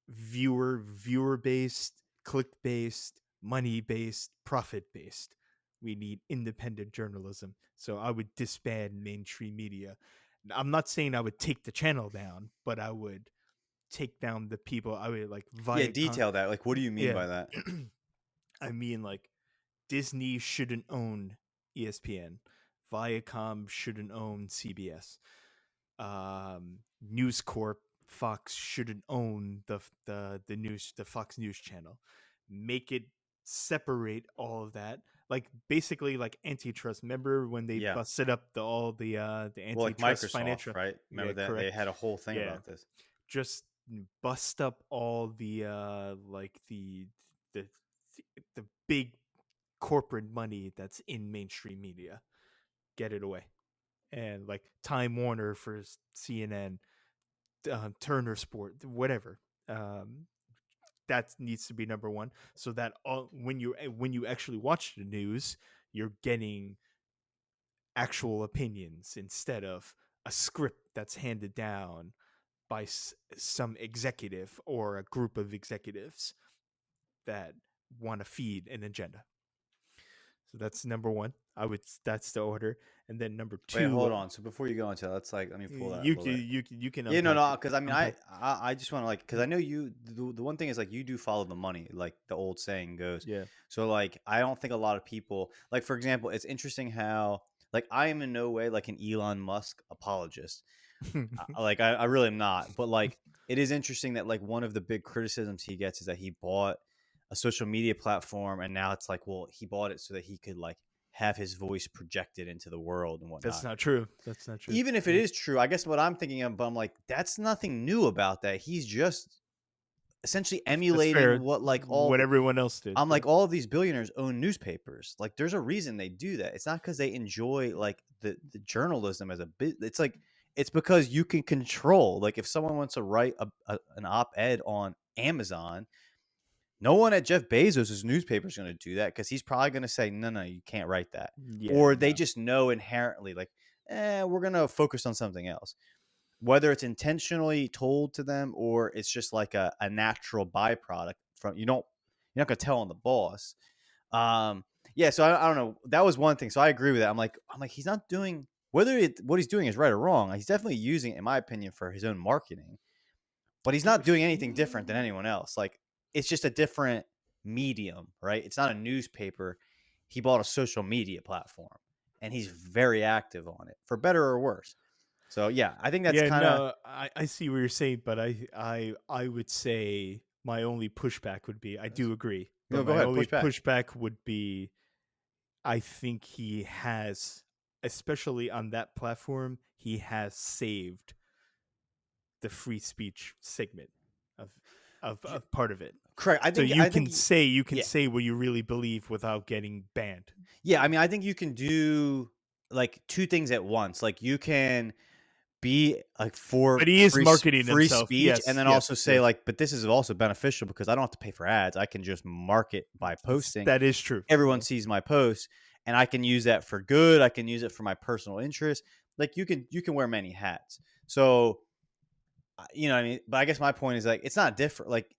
viewer based, click based, money based, profit based. We need independent journalism. So I would disband mainstream media. I'm not saying I would take the channel down, but I would take down the people. I would like Yeah, Viacom. detail that. Like, what do you mean Yeah, by that? I mean like Disney shouldn't own ESPN. Viacom shouldn't own CBS. News Corp, Fox shouldn't own the Fox News channel. Make it separate all of that. Like basically like antitrust. Remember when they Yeah. busted up the Well, like antitrust Microsoft, financial? right? Yeah, Remember that correct. they had a whole thing Yeah, about this. just bust up all like the the big corporate money that's in mainstream media. Get it away. And like Time Warner for CNN, Turner Sport, whatever. Um, that needs to be number one, so that when you actually watch the news, you're getting actual opinions instead of a script that's handed down by some executive or a group of executives that want to feed an agenda. So that's number one. That's the order, and then number Wait, two, hold on. So before you go into that, let's like let me pull that a little bit. you can Yeah, no, unpack no, it. because I mean, Unpack. I just want to like, because I know you. The one thing is like you do follow the money, like the old saying goes. Yeah. So like, I don't think a lot of people like, for example, it's interesting how like I am in no way like an Elon Musk apologist. I really am not, but like it is interesting that like one of the big criticisms he gets is that he bought a social media platform, and now it's like, well, he bought it so that he could like have his voice projected into the world and That's whatnot. not true. That's not true. Even if it Yeah. is true, I guess what I'm thinking of, but I'm like, that's nothing new about that. He's just essentially That's emulating fair. what like all What the everyone else did. I'm Yeah. like all of these billionaires own newspapers. Like there's a reason they do that. It's not because they enjoy like the journalism as a bit. It's like it's because you can control. Like if someone wants to write an op-ed on Amazon, no one at Jeff Bezos' newspaper is going to do that because he's probably going to say, no, no, you can't write that. Yeah. Or they No. just know inherently, like, we're going to focus on something else. Whether it's intentionally told to them or it's just like a natural byproduct from you're not going to tell on the boss. Yeah, so I don't know. That was one thing. So I agree with that. I'm like, he's not doing what he's doing is right or wrong. He's definitely using it, in my opinion, for his own marketing, but he's not doing anything different than anyone else. Like it's just a different medium, right? It's not a newspaper. He bought a social media platform and he's very active on it for better or worse. So yeah, I think that's Yeah. kind of No. I see what you're saying, but I would say my only pushback would be I do agree, but go my ahead, only push back. pushback would be I think he has, especially on that platform, he has saved the free speech segment of. of part of it. Correct. So I think you can yeah. say what you really believe without getting banned. Yeah, I mean, I think you can do like two things at once. Like you can be like for But he is marketing free himself. speech, and Yes, then also yes, say yes. like, but this is also beneficial because I don't have to pay for ads. I can just market by posting. That is true. Everyone Yeah. sees my posts, and I can use that for good. I can use it for my personal interest. Like you can wear many hats. So you know what I mean. But I guess my point is like it's not different. Like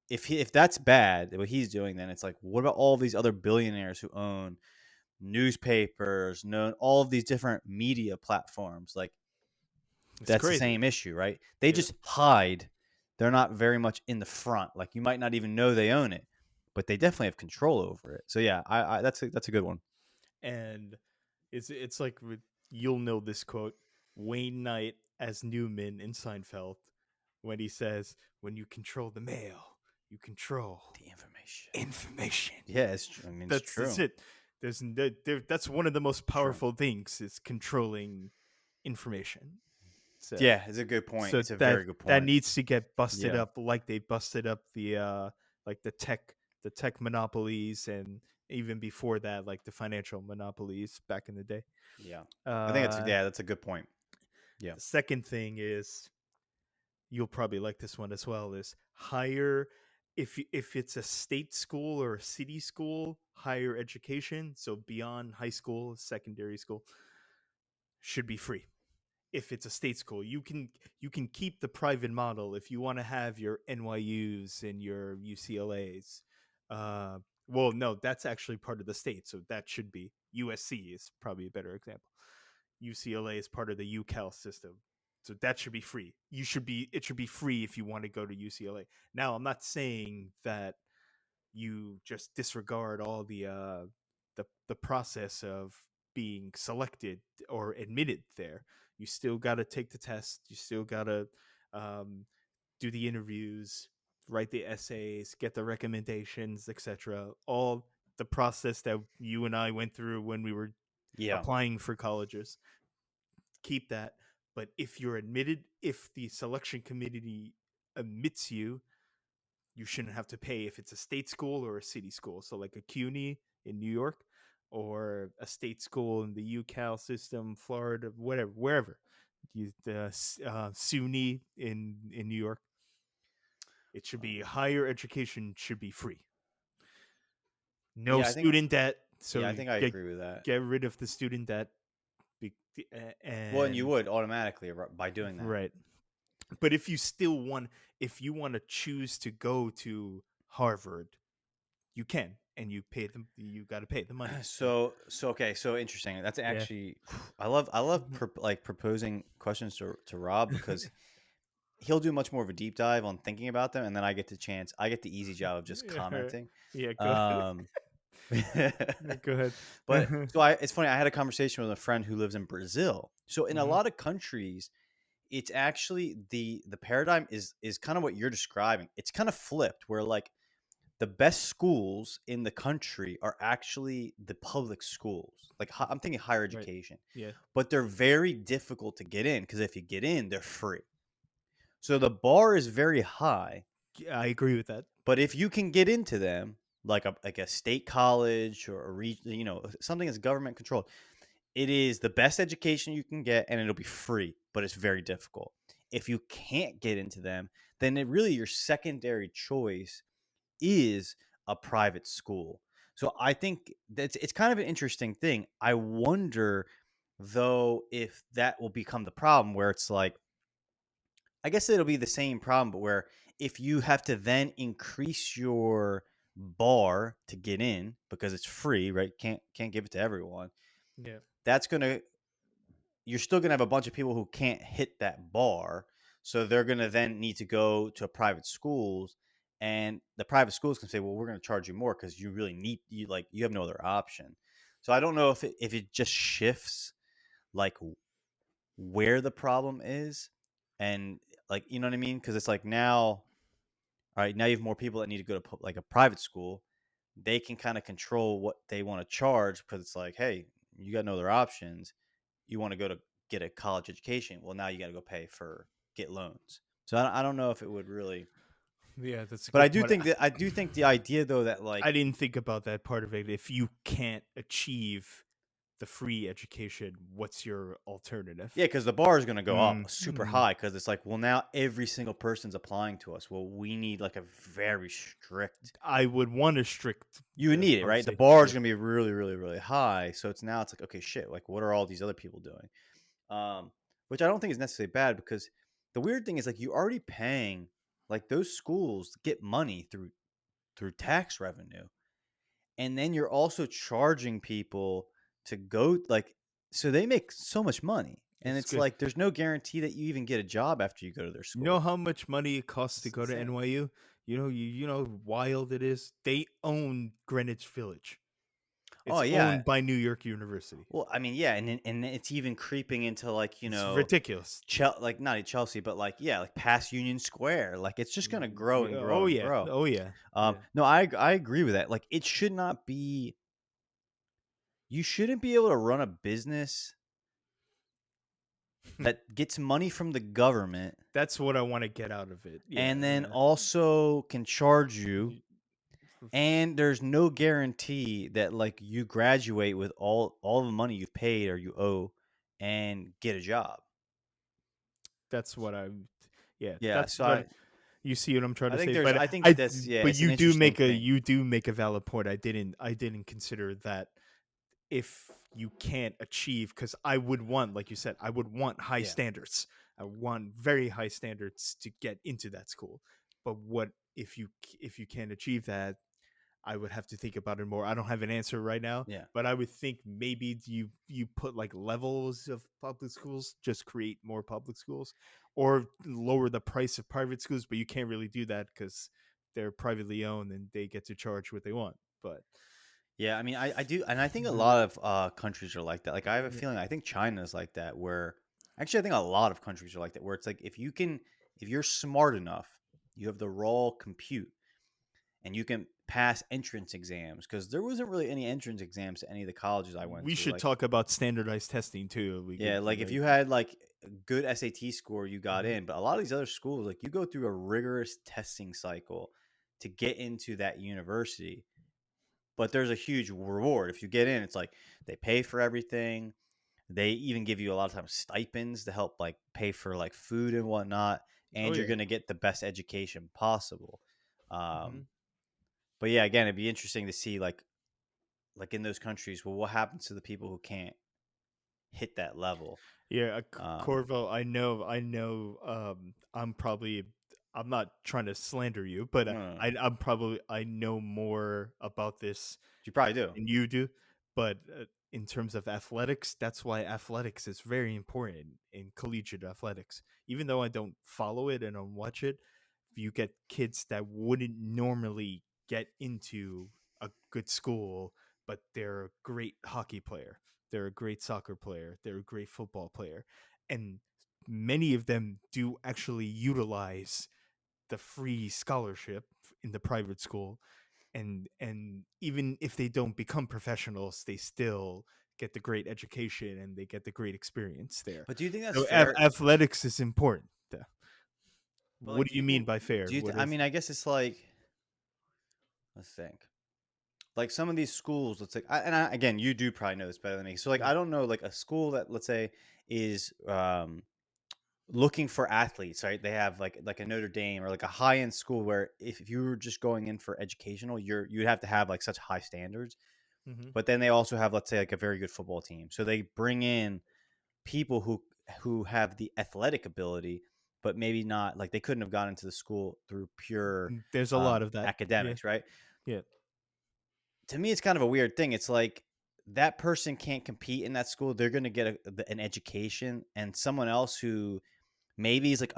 if that's bad what he's doing, then it's like what about all these other billionaires who own newspapers, known all of these different media platforms? Like It's that's the crazy. same issue, right? They Yeah. just hide. They're not very much in the front. Like you might not even know they own it, but they definitely have control over it. So yeah, that's a good one. And it's like you'll know this quote, Wayne Knight as Newman in Seinfeld, when he says, "When you control the mail, you control The information. information." Yeah, I mean, it's That's true. it. That's one of the most True. powerful things is controlling information. So Yeah, it's a good point. so It's a that very good that point. needs to get busted Yeah. up like they busted up like the tech monopolies, and even before that, like the financial monopolies back in the day. Yeah. I think Uh that's a good point. Yeah. the second thing is, you'll probably like this one as well, is higher, if it's a state school or a city school, higher education, so beyond high school, secondary school, should be free. If it's a state school, you can keep the private model if you want to have your NYU's and your UCLA's. uh well, no, that's actually part of the state, so that should be USC is probably a better example. UCLA is part of the UCal system, so that should be free. It should be free if you want to go to UCLA. Now, I'm not saying that you just disregard all the process of being selected or admitted there. You still got to take the test. You still got to um, do the interviews, write the essays, get the recommendations, etc. All the process that you and I went through when we were Yeah. applying for colleges. Keep that. But if you're admitted, if the selection committee admits you, you shouldn't have to pay if it's a state school or a city school. So like a CUNY in New York, or a state school in the UCal system, Florida, whatever, wherever. SUNY in New York. It should be Um, higher education should be free. No yeah, I think student debt. yeah, So I think I agree with that. get rid of the student debt. Well, and you And would automatically by doing that. right. But if you still want, if you want to choose to go to Harvard, you can, and you pay them. You got to pay the money. So So okay, so interesting. That's yeah. actually I love like proposing questions to Rob because he'll do much more of a deep dive on thinking about them, and then I get the easy job of just Yeah, commenting. yeah, go ahead. Um, Go ahead. but so it's funny. I had a conversation with a friend who lives in Brazil. So in a Hmm. lot of countries, it's actually the paradigm is kind of what you're describing. It's kind of flipped, where like the best schools in the country are actually the public schools. Like I'm thinking higher Right. education, Yeah. but they're very difficult to get in because if you get in, they're free. So the bar is very high, Yeah, I agree with that. but if you can get into them, like a state college or a region, something that's government controlled, it is the best education you can get, and it'll be free, but it's very difficult. If you can't get into them, then really your secondary choice is a private school. So I think that's it's kind of an interesting thing. I wonder though if that will become the problem where it's like I guess it'll be the same problem, but where if you have to then increase your bar to get in because it's free, right? Can't give it to everyone. Yeah. That's gonna You're still gonna have a bunch of people who can't hit that bar, so they're gonna then need to go to private schools, and the private schools can say, "Well, we're gonna charge you more because you really need you have no other option." So I don't know if it just shifts like where the problem is, and like you know what I mean, because it's like now, all right, now you have more people that need to go to like a private school. They can kind of control what they want to charge because it's like, hey, you got no other options. You want to go to get a college education. Well, now you got to go pay for get loans. So I don't know if it would really. Yeah, that's a But good point. I do think the idea though that I like didn't think about that part of it. If you can't achieve the free education, what's your alternative? yeah, because the bar is going to go up super Mm. high because it's like, well, now every single person's applying to us. Well, we need like a very strict. I would want to strict. You would need I it, would right? The say, bar is yeah. going to be really, really, really high. So it's like, okay, shit. Like, what are all these other people doing? Um, which I don't think is necessarily bad because the weird thing is like you already paying like those schools get money through tax revenue, and then you're also charging people to go like so they make so much money, and It's it's good. like there's no guarantee that you even get a job after you go to their You know school. how much money it costs to It's go to insane. NYU? You know how wild it is. They own Greenwich Village. Oh It's yeah. owned by New York University. Well, I mean, yeah, and it's even creeping into like It's ridiculous. Like not Chelsea, but like yeah, like past Union Square. Like it's just gonna grow and grow Oh and yeah. grow. Oh yeah. Yeah. No, I agree with that. Like it should not be. You shouldn't be able to run a business that gets money from the government That's what I want to get out of it. Yeah. and then also can charge you, Y- and there's no guarantee that like you graduate with all the money you've paid or you owe and get a job. That's what I'm. Yeah. Yeah, That's so what you see what I'm trying to say. But I think that's yeah, but it's an interesting thing. you do make a valid point. I didn't consider that if you can't achieve, because I would want, like you said, I would want high Yeah. standards. I want very high standards to get into that school. But what if you can't achieve that? I would have to think about it more. I don't have an answer right now, Yeah. but I would think maybe you put like levels of public schools, just create more public schools, or lower the price of private schools. But you can't really do that because they're privately owned and they get to charge what they want. But Yeah, I mean, I do, and I think a uh, lot of countries are like that. Like, I have a yeah. feeling, I think China is like that, where actually, I think a lot of countries are like that, where it's like if you're smart enough, you have the raw compute, and you can pass entrance exams, because there wasn't really any entrance exams to any of the colleges I went We to. should Like, talk about standardized testing too. We yeah, could like if like you had like a good SAT score, you got Mhm. in, but a lot of these other schools, like you go through a rigorous testing cycle to get into that university, but there's a huge reward if you get in. It's like they pay for everything. They even give you a lot of times stipends to help like pay for like food and whatnot, Oh and you're yeah. gonna get the best education possible. hmm Um, but yeah, again, it'd be interesting to see like in those countries, well, what happens to the people who can't hit that level? Yeah, Um, Corvo, I know. I'm not trying to slander you, but no, no, no. I know more about this You probably do. than you do. But in terms of athletics, that's why athletics is very important in collegiate athletics. Even though I don't follow it and don't watch it, you get kids that wouldn't normally get into a good school, but they're a great hockey player, they're a great soccer player, they're a great football player, and many of them do actually utilize the free scholarship in the private school, and even if they don't become professionals, they still get the great education and they get the great experience there. But do you think that's So fair? athletics is important. But What like, do you mean by fair? do you? What I is mean, I guess it's like let's think. Like some of these schools, let's like, again, you do probably know this better than me. So like, Yeah. I don't know, like a school that let's say is looking for athletes, right? They have like a Notre Dame or like a high end school where if you were just going in for educational, you'd have to have like such high standards. hmm But then they also have, let's say, like a very good football team. So they bring in people who have the athletic ability, but maybe not like they couldn't have gone into the school through pure There's a lot of that. Yeah. academics, right? Yeah. To me, it's kind of a weird thing. It's like that person can't compete in that school. They're going to get an education, and someone else who maybe is like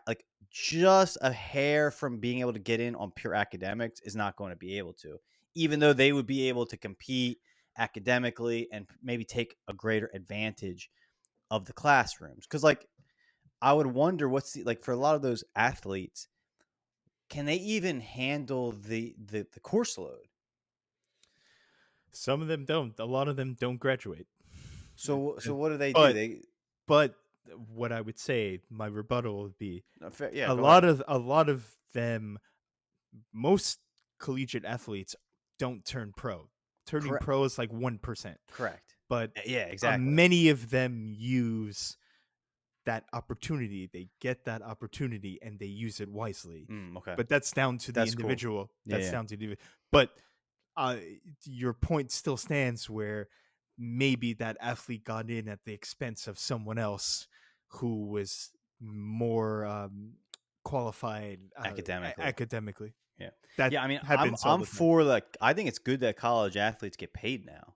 like just a hair from being able to get in on pure academics is not going to be able to, even though they would be able to compete academically and maybe take a greater advantage of the classrooms. Because like I would wonder what's the, like for a lot of those athletes, can they even handle the course load? Some of them don't. A lot of them don't graduate. So what do they do? But They but what I would say, my rebuttal would be fair, yeah, go ahead. a lot of them most collegiate athletes don't turn pro. Turning Correct. pro is like 1%, Correct. but Yeah, exactly. many of them use that opportunity. They get that opportunity and they use it wisely. Okay. But that's down to the That's cool. individual. Yeah, That's yeah. down to the but uh, your point still stands where maybe that athlete got in at the expense of someone else who was more qualified Academically. academically. Yeah. That Yeah, I mean, I'm happens all I'm the time. for like I think it's good that college athletes get paid now.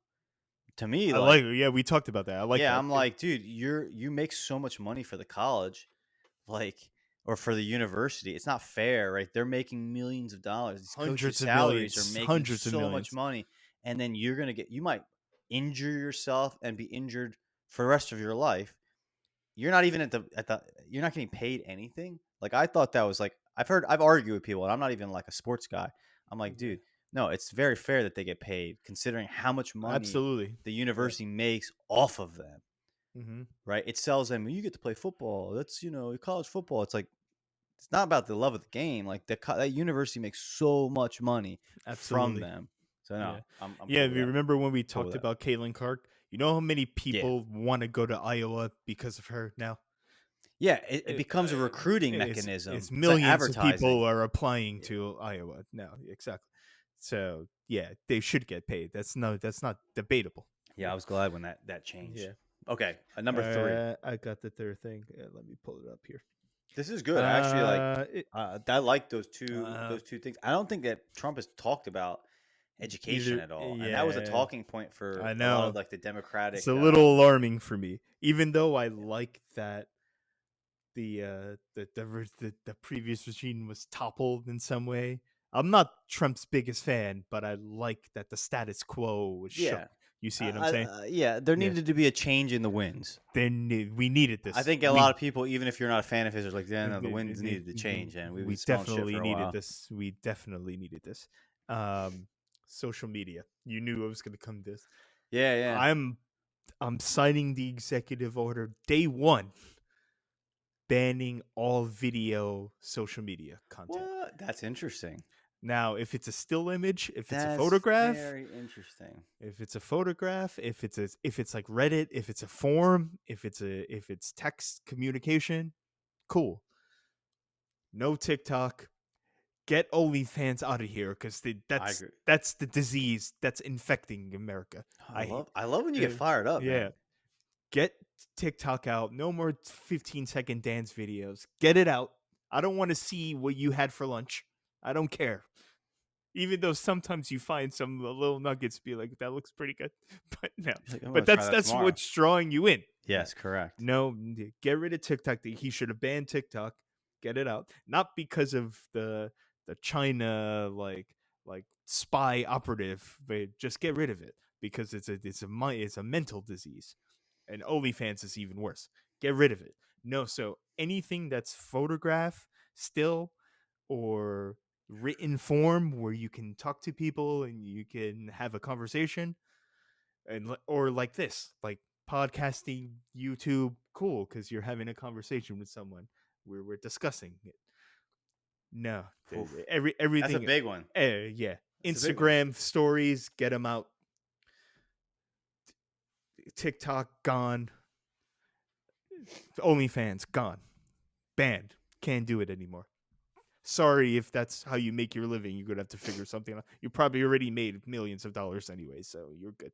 To me, I like, like, yeah, we talked about that. I like yeah, that. I'm like, dude, you make so much money for the college, like, or for the university. It's not fair, right? They're making millions of dollars. These coaches' Hundreds of salaries are millions, making hundreds of so much millions. money, and then you might injure yourself and be injured for the rest of your life. You're not even you're not getting paid anything. Like I thought that was like I've argued with people, and I'm not even like a sports guy. I'm like, Yeah, dude, no, it's very fair that they get paid considering how much money absolutely. the Yeah. university makes off of them, Hmm. right? It sells them. You get to play football. That's college football. It's like it's not about the love of the game. Like that university makes so much money from Absolutely. them. So no, Yeah. I'm Yeah. cool If with you that. remember when we Cool with talked that. about Caitlin Clark, you know how many Yeah, people want to go to Iowa because of her now? yeah. It becomes a recruiting It's mechanism. It's like millions of people advertising. are applying Yeah. to Iowa now. Exactly. So yeah, they should get paid. That's not debatable. Yeah, Yeah. I was glad when that changed. Yeah. Okay, number 3. I got the third thing. Let me pull it up here. This is good. I actually like. It, I like those two uh, those two things. I don't think that Trump has talked about education either. at all, and that was a Yeah, talking point for I a lot of know. like the It's Democratic. a little alarming for me, even though I Yeah. like that the previous regime was toppled in some way. I'm not Trump's biggest fan, but I like that the status quo was shook. Yeah, You see what I'm saying? yeah. There Yeah. needed to be a change in the winds. Then we needed I this. think a lot of people, even if you're not a fan of his, are like, yeah, no, the winds needed to change, and we've been We smelling shit definitely for a needed while. this. We definitely needed this. Um, Social media. You knew I was going to come to this. Yeah, yeah. I'm I'm signing the executive order day one, banning all video social media content. What? That's interesting. Now, if it's a still image, if it's a That's photograph, very interesting. if it's a photograph, if it's like Reddit, if it's a form, if it's text communication, cool. No TikTok. Get OnlyFans out of here because I agree. that's the disease that's infecting America. I love when you get Uh, fired up, yeah. man. Get TikTok out. No more 15-second dance videos. Get it out. I don't want to see what you had for lunch. I don't care. Even though sometimes you find some little nuggets, be like, that looks pretty good. But no. Like, I'm But gonna try that that's tomorrow. what's drawing you in. Yes, correct. No, get rid of TikTok. He should have banned TikTok. Get it out. Not because of the China like spy operative, but just get rid of it because it's a mental disease. And OnlyFans is even worse. Get rid of it. No, so anything that's photograph, still, or written form where you can talk to people and you can have a conversation, or like this, like podcasting, YouTube, cool, because you're having a conversation with someone where we're discussing it. No, Oof. That's a everything. big one. Yeah, That's a big one. Instagram stories, get them out. TikTok gone. OnlyFans gone. Banned. Can't do it anymore. Sorry if that's how you make your living. You're gonna have to figure something out. You probably already made millions of dollars anyway, so you're good.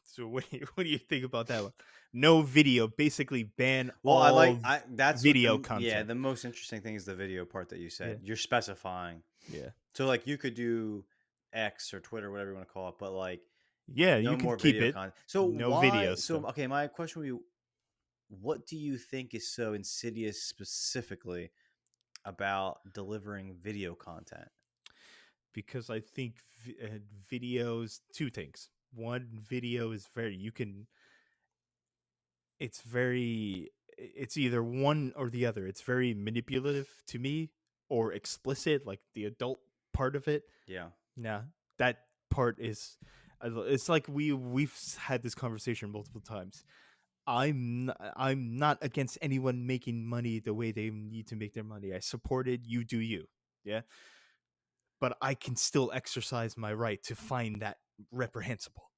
So what do you think about that one? No video. Basically ban Well, I like all that's what video yeah, content. the most interesting thing is the video part that you Yeah. said. You're specifying. Yeah. So like you could do X or Twitter, whatever you want to call it, but like Yeah, you no can more keep video it. content. So No why videos so though. okay, my question would be what do you think is so insidious specifically about delivering video content? Because I think videos, two things. One, video is it's either one or the other. It's very manipulative to me, or explicit, like the adult part of it. Yeah. Nah, that part is. It's like we've had this conversation multiple times. I'm not against anyone making money the way they need to make their money. I support it. You do you. Yeah. But I can still exercise my right to find that reprehensible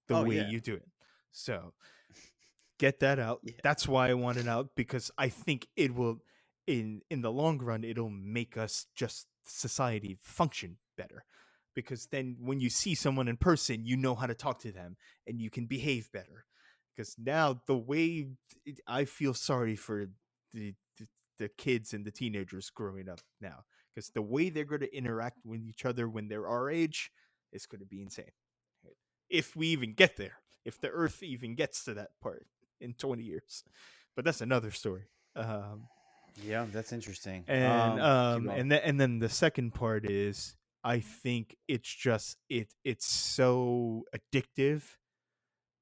the Oh way yeah, you do it. So get that out. yeah, That's why I want it out, because I think it will, in the long run, it'll make us, just society, function better. Because then when you see someone in person, you know how to talk to them and you can behave better. Because now the way I feel sorry for the the kids and the teenagers growing up now, because the way they're going to interact with each other when they're our age is going to be insane. If we even get there, if the Earth even gets to that part in 20 years. But that's another story. Um, yeah. That's interesting. Keep going. and then the second part is, I think it's just it's so addictive.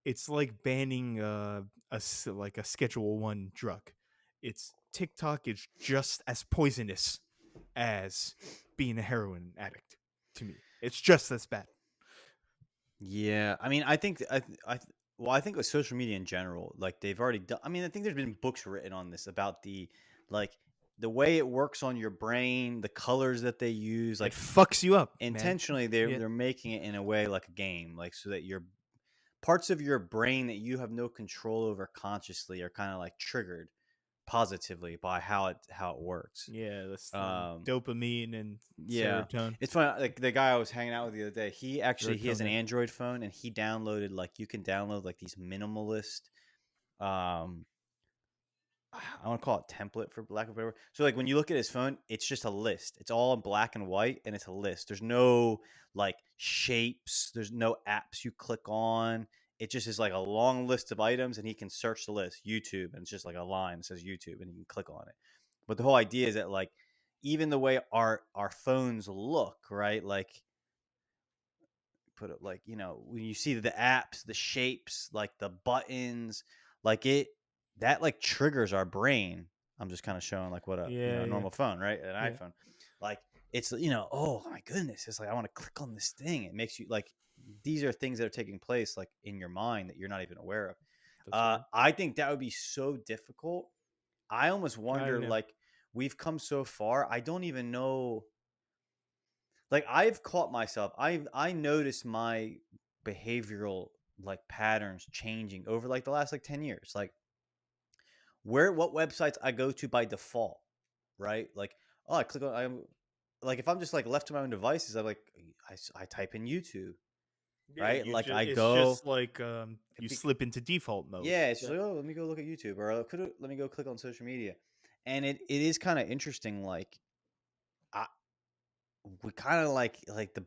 It's like banning like a Schedule 1 drug. It's TikTok is just as poisonous as being a heroin addict to me. It's just as bad. Yeah, I mean, I think well, I think with social media in general, like they've already done. I mean, I think there's been books written on this about like the way it works on your brain, the colors that they use, It like fucks you up, man. intentionally Yeah. they're making it in a way like a game, like so that your parts of your brain that you have no control over consciously are kind of like triggered positively by how it works. Yeah, that's Um, dopamine and yeah, serotonin. it's funny. Like the guy I was hanging out with the other day, he has an Serotonin. Android phone, and he downloaded like you can download like these minimalist, um, I want to call it template for lack of a better word. So like when you look at his phone, it's just a list. It's all in black and white, and it's a list. There's no like shapes. There's no apps you click on. It just is like a long list of items, and he can search the list. YouTube, and it's just like a line that says YouTube, and you can click on it. But the whole idea is that like even the way our phones look, right? Like put it like when you see the apps, the shapes, like the buttons, like it that like triggers our brain. I'm just kind of showing like what Yeah, a yeah, normal phone, right? An yeah. iPhone, like it's oh my goodness, it's like I want to click on this thing. It makes you like these are things that are taking place like in your mind that you're not even aware of. That's right. I think that would be so difficult. I almost I don't wonder know. like we've come so far. I don't even know, like I've caught myself. I noticed my behavioral like patterns changing over like the last like 10 years. Like what websites I go to by default, right? Like oh, I click on I'm like if I'm just like left to my own devices, I'm like I type in YouTube, Yeah, right? you Like just I it's go just like you slip into default mode. yeah, it's just Yeah. like oh, let me go look at YouTube or let me go click on social media. And it is kind of interesting like I, we kind of like the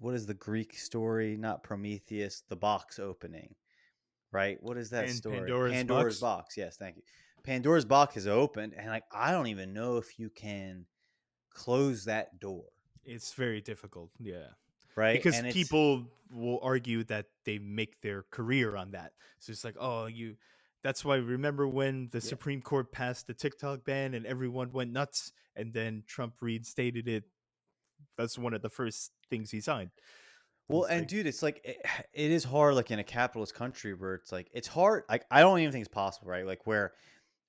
what is the Greek story? Not Prometheus, the box opening, right? What is that story? Pandora's Pandora's box. box. Yes, thank you. Pandora's box is opened, and like I don't even know if you can close that door, It's very difficult. Yeah. right? Because And it's people will argue that they make their career on that. So it's like, oh, you. That's why. Remember when the yeah. Supreme Court passed the TikTok ban and everyone went nuts, and then Trump reinstated it. That's one of the first things he signed. Well, It's and like, dude, it's like it is hard, like in a capitalist country where it's like it's hard. Like I don't even think it's possible, right? Like where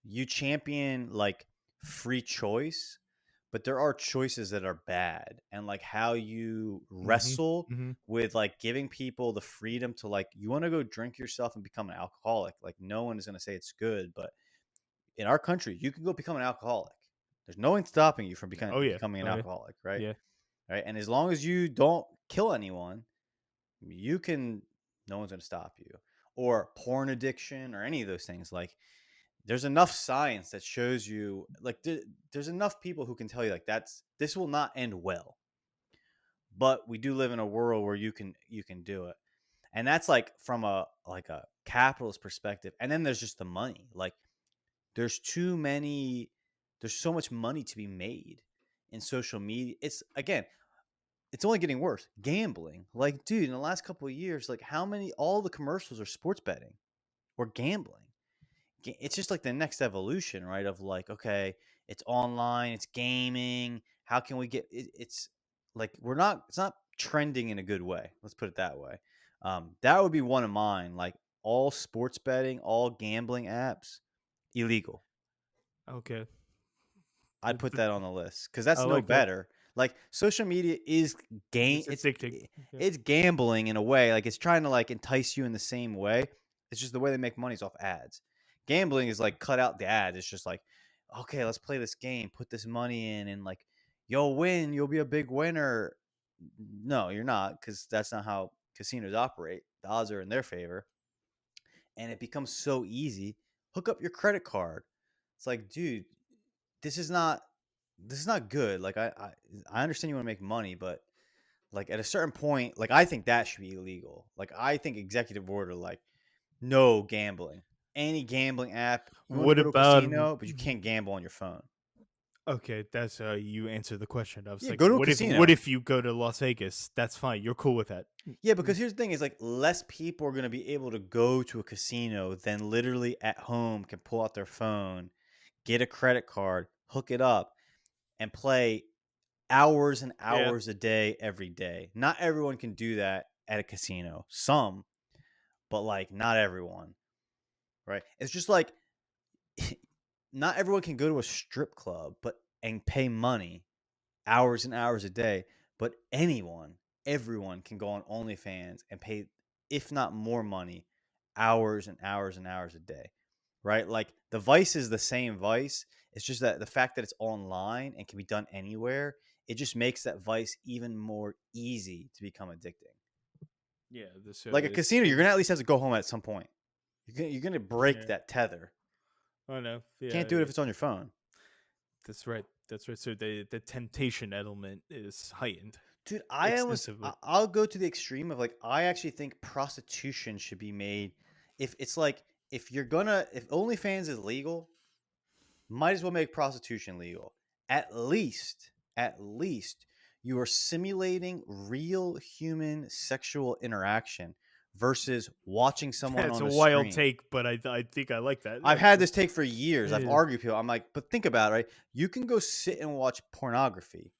you champion like free choice, but there are choices that are bad, and like how you mm-hmm, wrestle mm-hmm. with like giving people the freedom to like you want to go drink yourself and become an alcoholic. Like no one is going to say it's good, but in our country, you can go become an alcoholic. There's no one stopping you from Oh yeah, becoming an oh yeah, alcoholic, right? yeah. Right, and as long as you don't kill anyone, you can. No one's going to stop you. Or porn addiction, or any of those things. Like there's enough science that shows you like there's enough people who can tell you like this will not end well, but we do live in a world where you can do it, and that's like from a capitalist perspective. And then there's just the money. Like there's too many there's so much money to be made in social media. It's only getting worse. Gambling, like dude, in the last couple of years, like how many all the commercials are sports betting or gambling. It's just like the next evolution, right? Of like, okay, it's online, it's gaming. How can we get it's like it's not trending in a good way. Let's put it that way. That would be one of mine. Like all sports betting, all gambling apps, illegal. Okay. I'd put that on the list because that's I no like that. better. Like social media is It's addicting. Yeah. it's gambling in a way. Like it's trying to like entice you in the same way. It's just the way they make money is off ads. Gambling is like cut out the ads. It's just like, okay, let's play this game. Put this money in, and like you'll win. You'll be a big winner. No, you're not, because that's not how casinos operate. The odds are in their favor, and it becomes so easy. Hook up your credit card. It's like, dude, this is not good. Like I understand you want to make money, but like at a certain point, like I think that should be illegal. Like I think executive order, like no gambling. Any gambling app, you want to What go to a about casino, but you can't gamble on your phone. okay, that's you answered the question. I was Yeah, like, go to a what casino. if you go to Las Vegas? That's fine. You're cool with that. Yeah, because here's the thing: is like less people are going to be able to go to a casino than literally at home can pull out their phone, get a credit card, hook it up, and play hours and Yeah. hours a day every day. Not everyone can do that at a casino. Some, but like not everyone, right? It's just like not everyone can go to a strip club but and pay money hours and hours a day, but everyone can go on OnlyFans and pay if not more money hours and hours and hours a day. Right? Like the vice is the same vice. It's just that the fact that it's online and can be done anywhere, it just makes that vice even more easy to become addicting. Yeah. So Like a casino, you're gonna at least have to go home at some point. You're gonna break yeah. that tether. Oh no. Can't do it if it's on your phone. That's right. That's right. So the temptation element is heightened Dude, excessively. I'll go to the extreme of like I actually think prostitution should be made if it's like if OnlyFans is legal, might as well make prostitution legal. At least you are simulating real human sexual interaction versus watching someone That's on a the wild screen. take, but I think I like that. I've had this take for years. I've Yeah. argued with people. I'm like, but think about it, right? You can go sit and watch pornography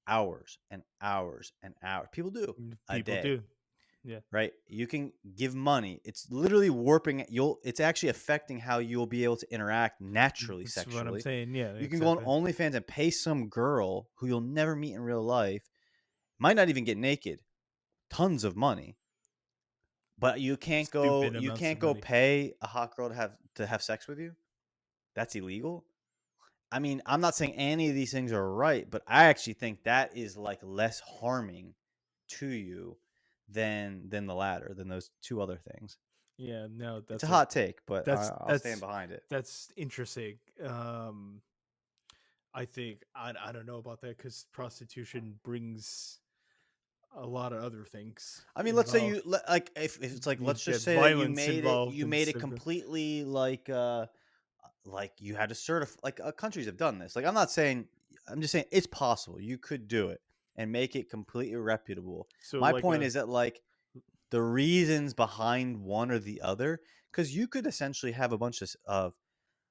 hours and hours and hours. People do a People day, do. Yeah. right? You can give money. It's literally warping. It's actually affecting how you'll be able to interact naturally That's what I'm sexually. saying. Yeah. You can go on Exactly. OnlyFans and pay some girl who you'll never meet in real life, might not even get naked, tons of money. But you can't go Stupid you amounts can't of go money. pay a hot girl to have sex with you. That's illegal. I mean, I'm not saying any of these things are right, but I actually think that is like less harming to you than the latter, than those two other things. Yeah. No. It's a That's a hot take, but that's I'll stand that's behind it. that's interesting. I think I don't know about that because prostitution brings a lot of other things I mean, let's say involved. like if it's like You let's just get say that violence you involved and made it stuff. completely like you had to certify like countries have done this. Like I'm just saying it's possible. You could do it and make it completely reputable. So My like point a is that like the reasons behind one or the other, because you could essentially have a bunch of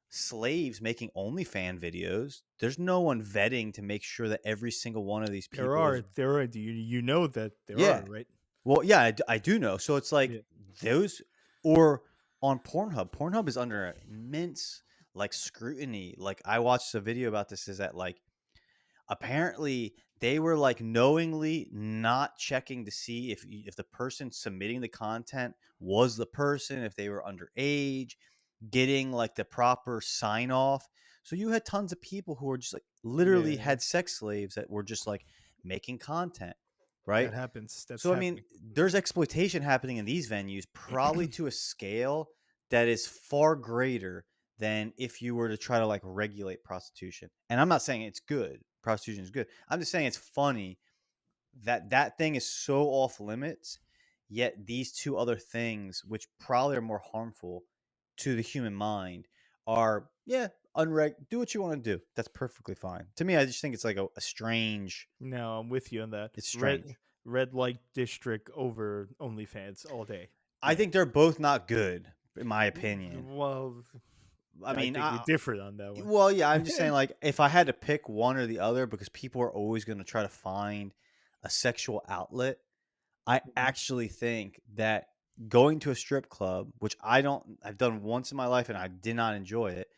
slaves making OnlyFan videos. There's no one vetting to make sure that every single one of these there people is are there are you know that there yeah. are right. Well, yeah, I do know. So it's like Yeah. those or on Pornhub. Pornhub is under immense like scrutiny. Like I watched a video about this is that like apparently they were like knowingly not checking to see if the person submitting the content was the person, if they were underage, getting like the proper sign off. So you had tons of people who were just like literally Yeah. had sex slaves that were just like making content, right? That happens. That's So I mean, happening. there's exploitation happening in these venues, probably to a scale that is far greater than if you were to try to like regulate prostitution. And I'm not saying it's good. Prostitution is good. I'm just saying it's funny that that thing is so off limits, yet these two other things, which probably are more harmful to the human mind, are do what you want to do. That's perfectly fine. To me, I just think it's like a strange. No, I'm with you on that. It's Red strange. red light district over OnlyFans all day. I Yeah. think they're both not good, in my opinion. Well, I I mean, think we differ on that one. well, yeah, I'm just saying, like, if I had to pick one or the other, because people are always going to try to find a sexual outlet, I Mhm. actually think that going to a strip club, which I've done once in my life and I did not enjoy it,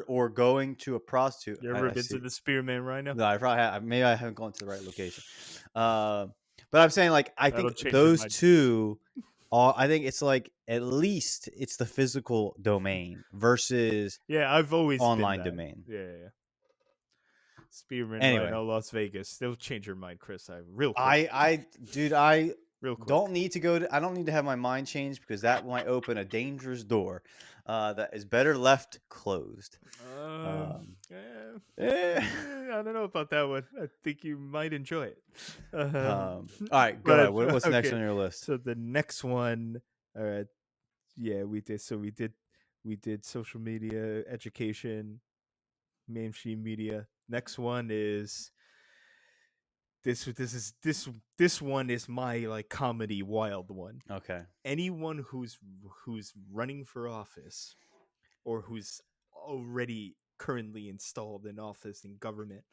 or going to a prostitute. You ever been to the Spearman Rhino? No, I probably maybe I haven't gone to the right location. But I'm saying like I That'll think change your those mind. two are. I think it's like at least it's the physical domain versus Yeah, I've always been online that. domain. Yeah. Spearman Anyway, Rhino, Las Vegas. They'll change your mind, Chris. Real quick. dude, I Real quick. don't need to go to. I don't need to have my mind changed because that might open a dangerous door that is better left closed. Eh. I don't know about that one. I think you might enjoy it. All right, go But ahead. What's next okay. on your list? So the next one, yeah, we did. So we did social media, education, mainstream media. Next one is this one is my like comedy wild one. Okay. Anyone who's running for office or who's already currently installed in office in government,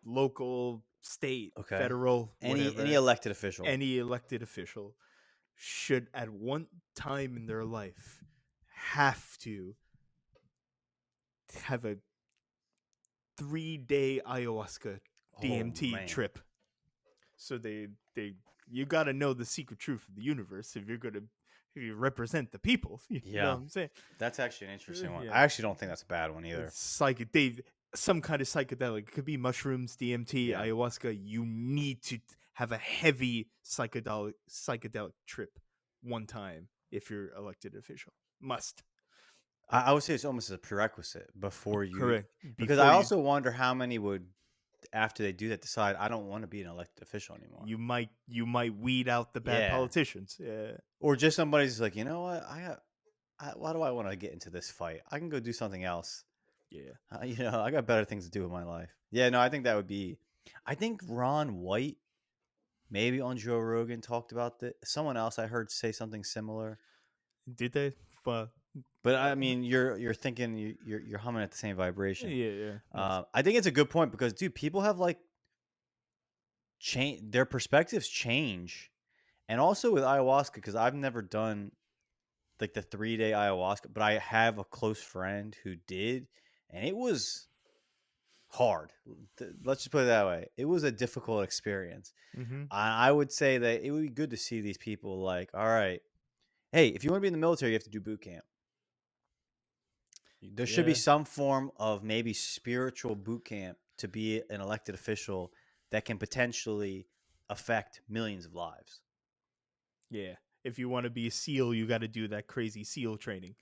local, state, Okay. federal, Any whatever, elected official. any elected official should at one time in their life have to have a 3-day ayahuasca DMT man. trip. So they you got to know the secret truth of the universe if you represent the people. You know what I'm saying? That's actually an interesting one. Yeah. I actually don't think that's a bad one either. Some kind of psychedelic. It could be mushrooms, DMT, ayahuasca. You need to have a heavy psychedelic trip one time if you're elected official. Must. I would say it's almost a prerequisite before you. Correct. Because I also wonder how many would, after they do that, decide I don't want to be an elected official anymore. You might weed out the bad politicians. Yeah. Or just somebody's like, you know what? Why do I want to get into this fight? I can go do something else. Yeah. I got better things to do in my life. Yeah, no, I think that would be. I think Ron White, maybe on Joe Rogan, talked about that. Someone else I heard say something similar. Did they? But I mean, you're thinking you're humming at the same vibration. Yeah. I think it's a good point because, dude, people have like their perspectives change, and also with ayahuasca, because I've never done like the 3-day ayahuasca, but I have a close friend who did, and it was hard. Let's just put it that way. It was a difficult experience. Mm-hmm. I would say that it would be good to see these people like, all right, hey, if you want to be in the military, you have to do boot camp. There should be some form of maybe spiritual boot camp to be an elected official that can potentially affect millions of lives. Yeah. If you want to be a SEAL, you got to do that crazy SEAL training.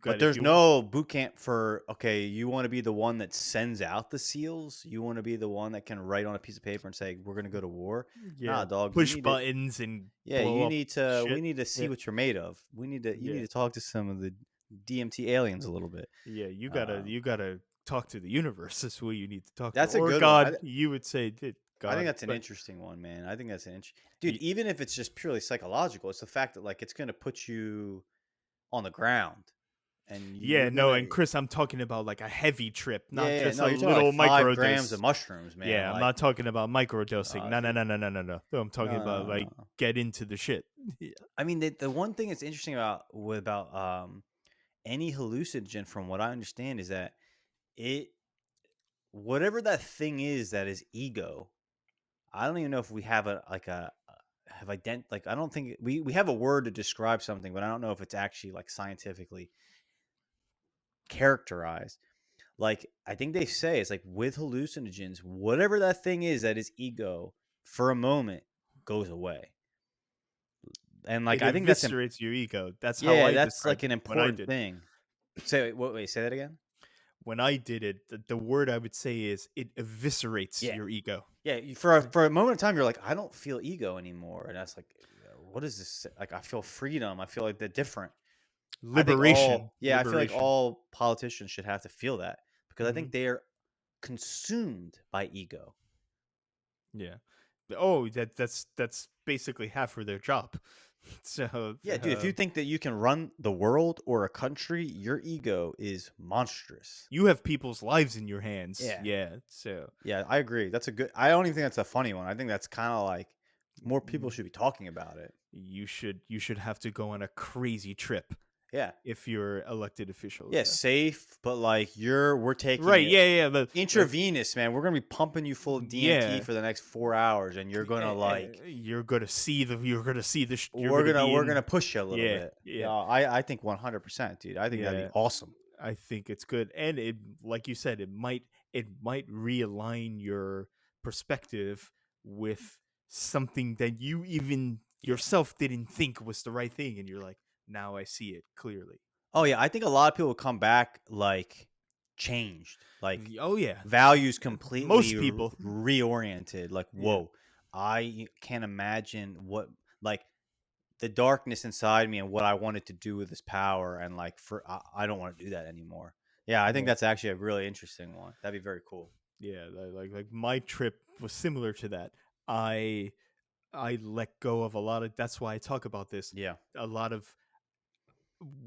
But there's no boot camp for, okay, you want to be the one that sends out the SEALs? You want to be the one that can write on a piece of paper and say, we're going to go to war? Yeah. Nah, dog. Push buttons and we need to see what you're made of. You need to talk to some of the DMT aliens a little bit. Yeah, you gotta talk to the universe. That's who you need to talk that's to. A or good God, one. You would say God. I think that's an interesting one, man. I think that's an dude. Even if it's just purely psychological, it's the fact that like it's going to put you on the ground. And and Chris, I'm talking about like a heavy trip, not just a little like micro 5 grams of mushrooms, man. Yeah, I'm not talking about micro dosing. No. I'm talking about like get into the shit. I mean, the one thing that's interesting about any hallucinogen, from what I understand, is that whatever that thing is that is ego. I don't even know if we have I don't think we have a word to describe something, but I don't know if it's actually like scientifically characterized. Like, I think they say it's like with hallucinogens, whatever that thing is that is ego for a moment goes away. And like, I think that's your ego. That's how I that's like an important thing. Say that again. When I did it, the word I would say is it eviscerates your ego. Yeah, for a moment of time, you're like, I don't feel ego anymore, and that's like, what is this? Like, I feel freedom. I feel like they're different. Liberation. I feel like all politicians should have to feel that because I think they are consumed by ego. Yeah. Oh, that's basically half of their job. So yeah, dude, if you think that you can run the world or a country, your ego is monstrous. You have people's lives in your hands. So I agree. That's a good. I don't even think that's a funny one. I think that's kind of like more people should be talking about it. You should have to go on a crazy trip. Yeah. if you're elected officials. Yeah, Yeah. safe, but like we're taking Right. it Yeah. Yeah. But intravenous, man. We're gonna be pumping you full of DMT yeah, for the next 4 hours, and you're gonna like you're gonna see the. You're gonna see the. You're we're gonna gonna be we're in. gonna push you a little Yeah. bit. Yeah. Yeah, I think 100%, dude. I think that'd be Yeah. awesome. I think it's good, and it, like you said, it might realign your perspective with something that you even yourself didn't think was the right thing, and you're like, now I see it clearly. Oh yeah, I think a lot of people come back like changed, like Oh yeah, values most completely people. reoriented. Like, Yeah, whoa, I can't imagine what like the darkness inside me and what I wanted to do with this power, and like I don't want to do that anymore. Yeah, I think yeah, that's actually a really interesting one. That'd be very cool. yeah. Like my trip was similar to that. I I let go of a lot of. That's why I talk about this. Yeah. A lot of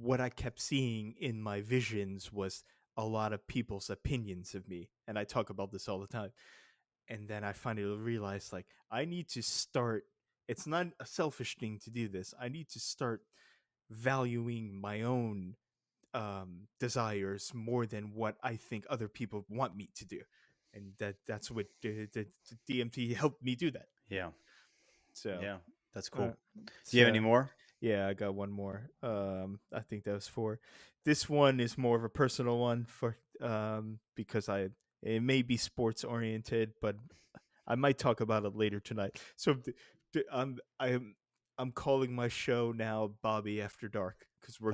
what I kept seeing in my visions was a lot of people's opinions of me. And I talk about this all the time. And then I finally realized, like, I need to start. It's not a selfish thing to do this. I need to start valuing my own desires more than what I think other people want me to do. And that's what the DMT helped me do that. Yeah. So, Yeah. That's uh, cool. Do you have any so more? yeah, I got one more. I think that was four. This one is more of a personal one for because it may be sports oriented, but I might talk about it later tonight. So I'm calling my show now Bobby After Dark because we're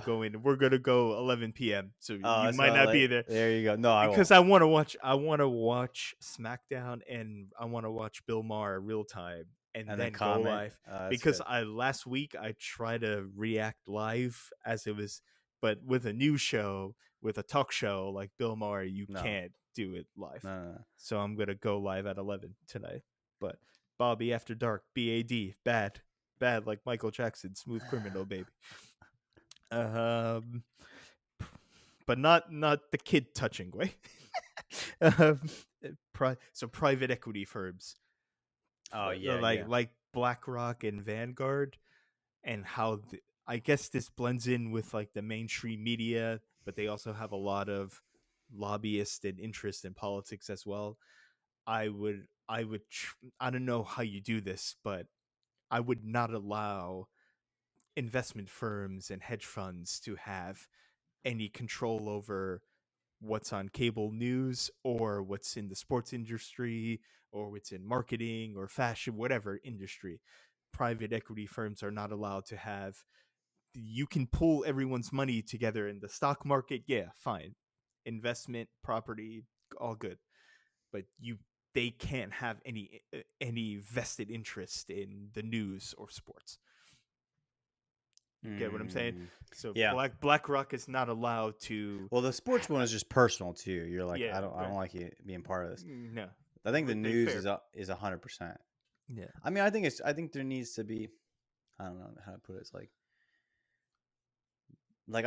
gonna go 11 p.m. So Oh, you that's might not not be like there there you go. No, I because won't. I want to watch SmackDown and I want to watch Bill Maher real time and And then then go comment. live That's because good. I last week I tried to react live as it was, but with a news show with a talk show like Bill Maher, you No. can't do it live. No, no, no. So I'm gonna go live at 11 tonight. But Bobby After Dark, bad, bad like Michael Jackson, smooth criminal baby. Um, but not the kid touching way. um, so private equity firms Oh yeah, yeah. like BlackRock and Vanguard, and how I guess this blends in with like the mainstream media, but they also have a lot of lobbyists and interest in politics as well. I don't know how you do this, but I would not allow investment firms and hedge funds to have any control over what's on cable news or what's in the sports industry or what's in marketing or fashion, whatever industry. Private equity firms are not allowed to have. You can pull everyone's money together in the stock market, yeah, fine. Investment, property, all good. But they can't have any vested interest in the news or sports. You get what I'm saying? Mm, So yeah. BlackRock is not allowed to. Well, the sports one is just personal to you. You're like, Yeah, I don't like you being part of this. no, I think the they news fair. is 100%. Yeah, I mean, I think there needs to be. I don't know how to put it. It's like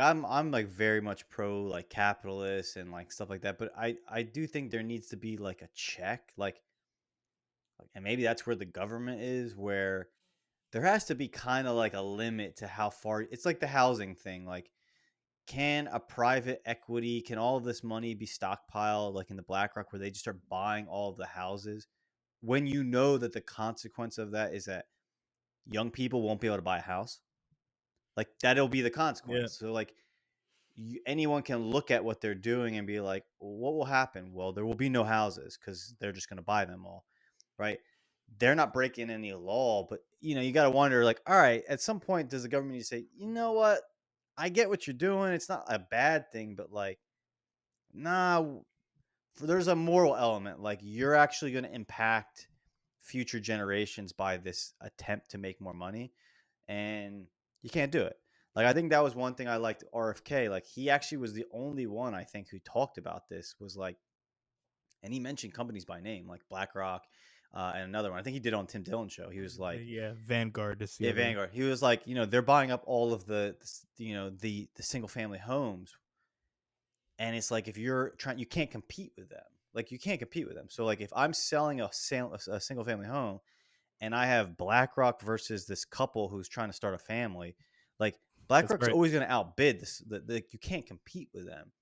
I'm like very much pro like capitalist and like stuff like that. But I do think there needs to be like a check, and maybe that's where the government is, where there has to be kind of like a limit to how far. It's like the housing thing, like can a private equity, can all of this money be stockpiled like in the BlackRock where they just start buying all of the houses when you know that the consequence of that is that young people won't be able to buy a house? Like that'll be the yeah, consequence. So like anyone can look at what they're doing and be like, well, what will happen? Well, there will be no houses because they're just going to buy them all, right? They're not breaking any law, but you got to wonder, like, all right, at some point, does the government need to say, you know what? I get what you're doing. It's not a bad thing, but like, nah, there's a moral element. Like, you're actually going to impact future generations by this attempt to make more money, and you can't do it. Like, I think that was one thing I liked RFK. Like, he actually was the only one I think who talked about this. Was like, and he mentioned companies by name, like BlackRock, and another one. I think he did on Tim Dillon's show. He was like, yeah. Vanguard is the yeah, other one. Vanguard. He was like, they're buying up all of the single family homes, and it's like if you're trying, you can't compete with them. Like you can't compete with them. So like if I'm selling a single family home, and I have BlackRock versus this couple who's trying to start a family, like That's BlackRock's right. always going to outbid this. You can't compete with them.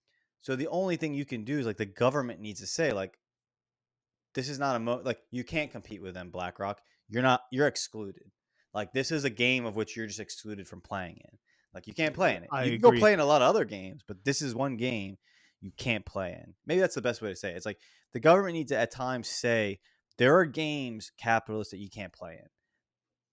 So the only thing you can do is like the government needs to say like this is not like you can't compete with them, BlackRock. You're excluded. Like this is a game of which you're just excluded from playing in. Like you can't play in it. I You can go agree. play in a lot of other games, but this is one game you can't play in. Maybe that's the best way to say it. It's like the government needs to at times say there are games, capitalists, that you can't play in.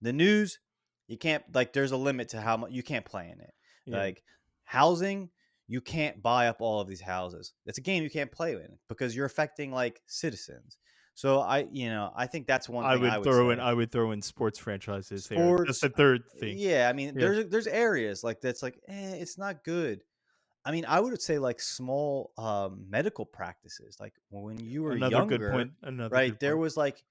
The news, you can't, like there's a limit to how much you can't play in it. Yeah, Like housing, you can't buy up all of these houses. It's a game you can't play in because you're affecting like citizens. So I think that's one thing I would say. I would throw in sports franchises there. That's Sports, the third thing. yeah, I mean, Yeah, there's areas like that's like, it's not good. I mean, I would say like small medical practices, like when you were another good younger, point. Another right? good There point. was like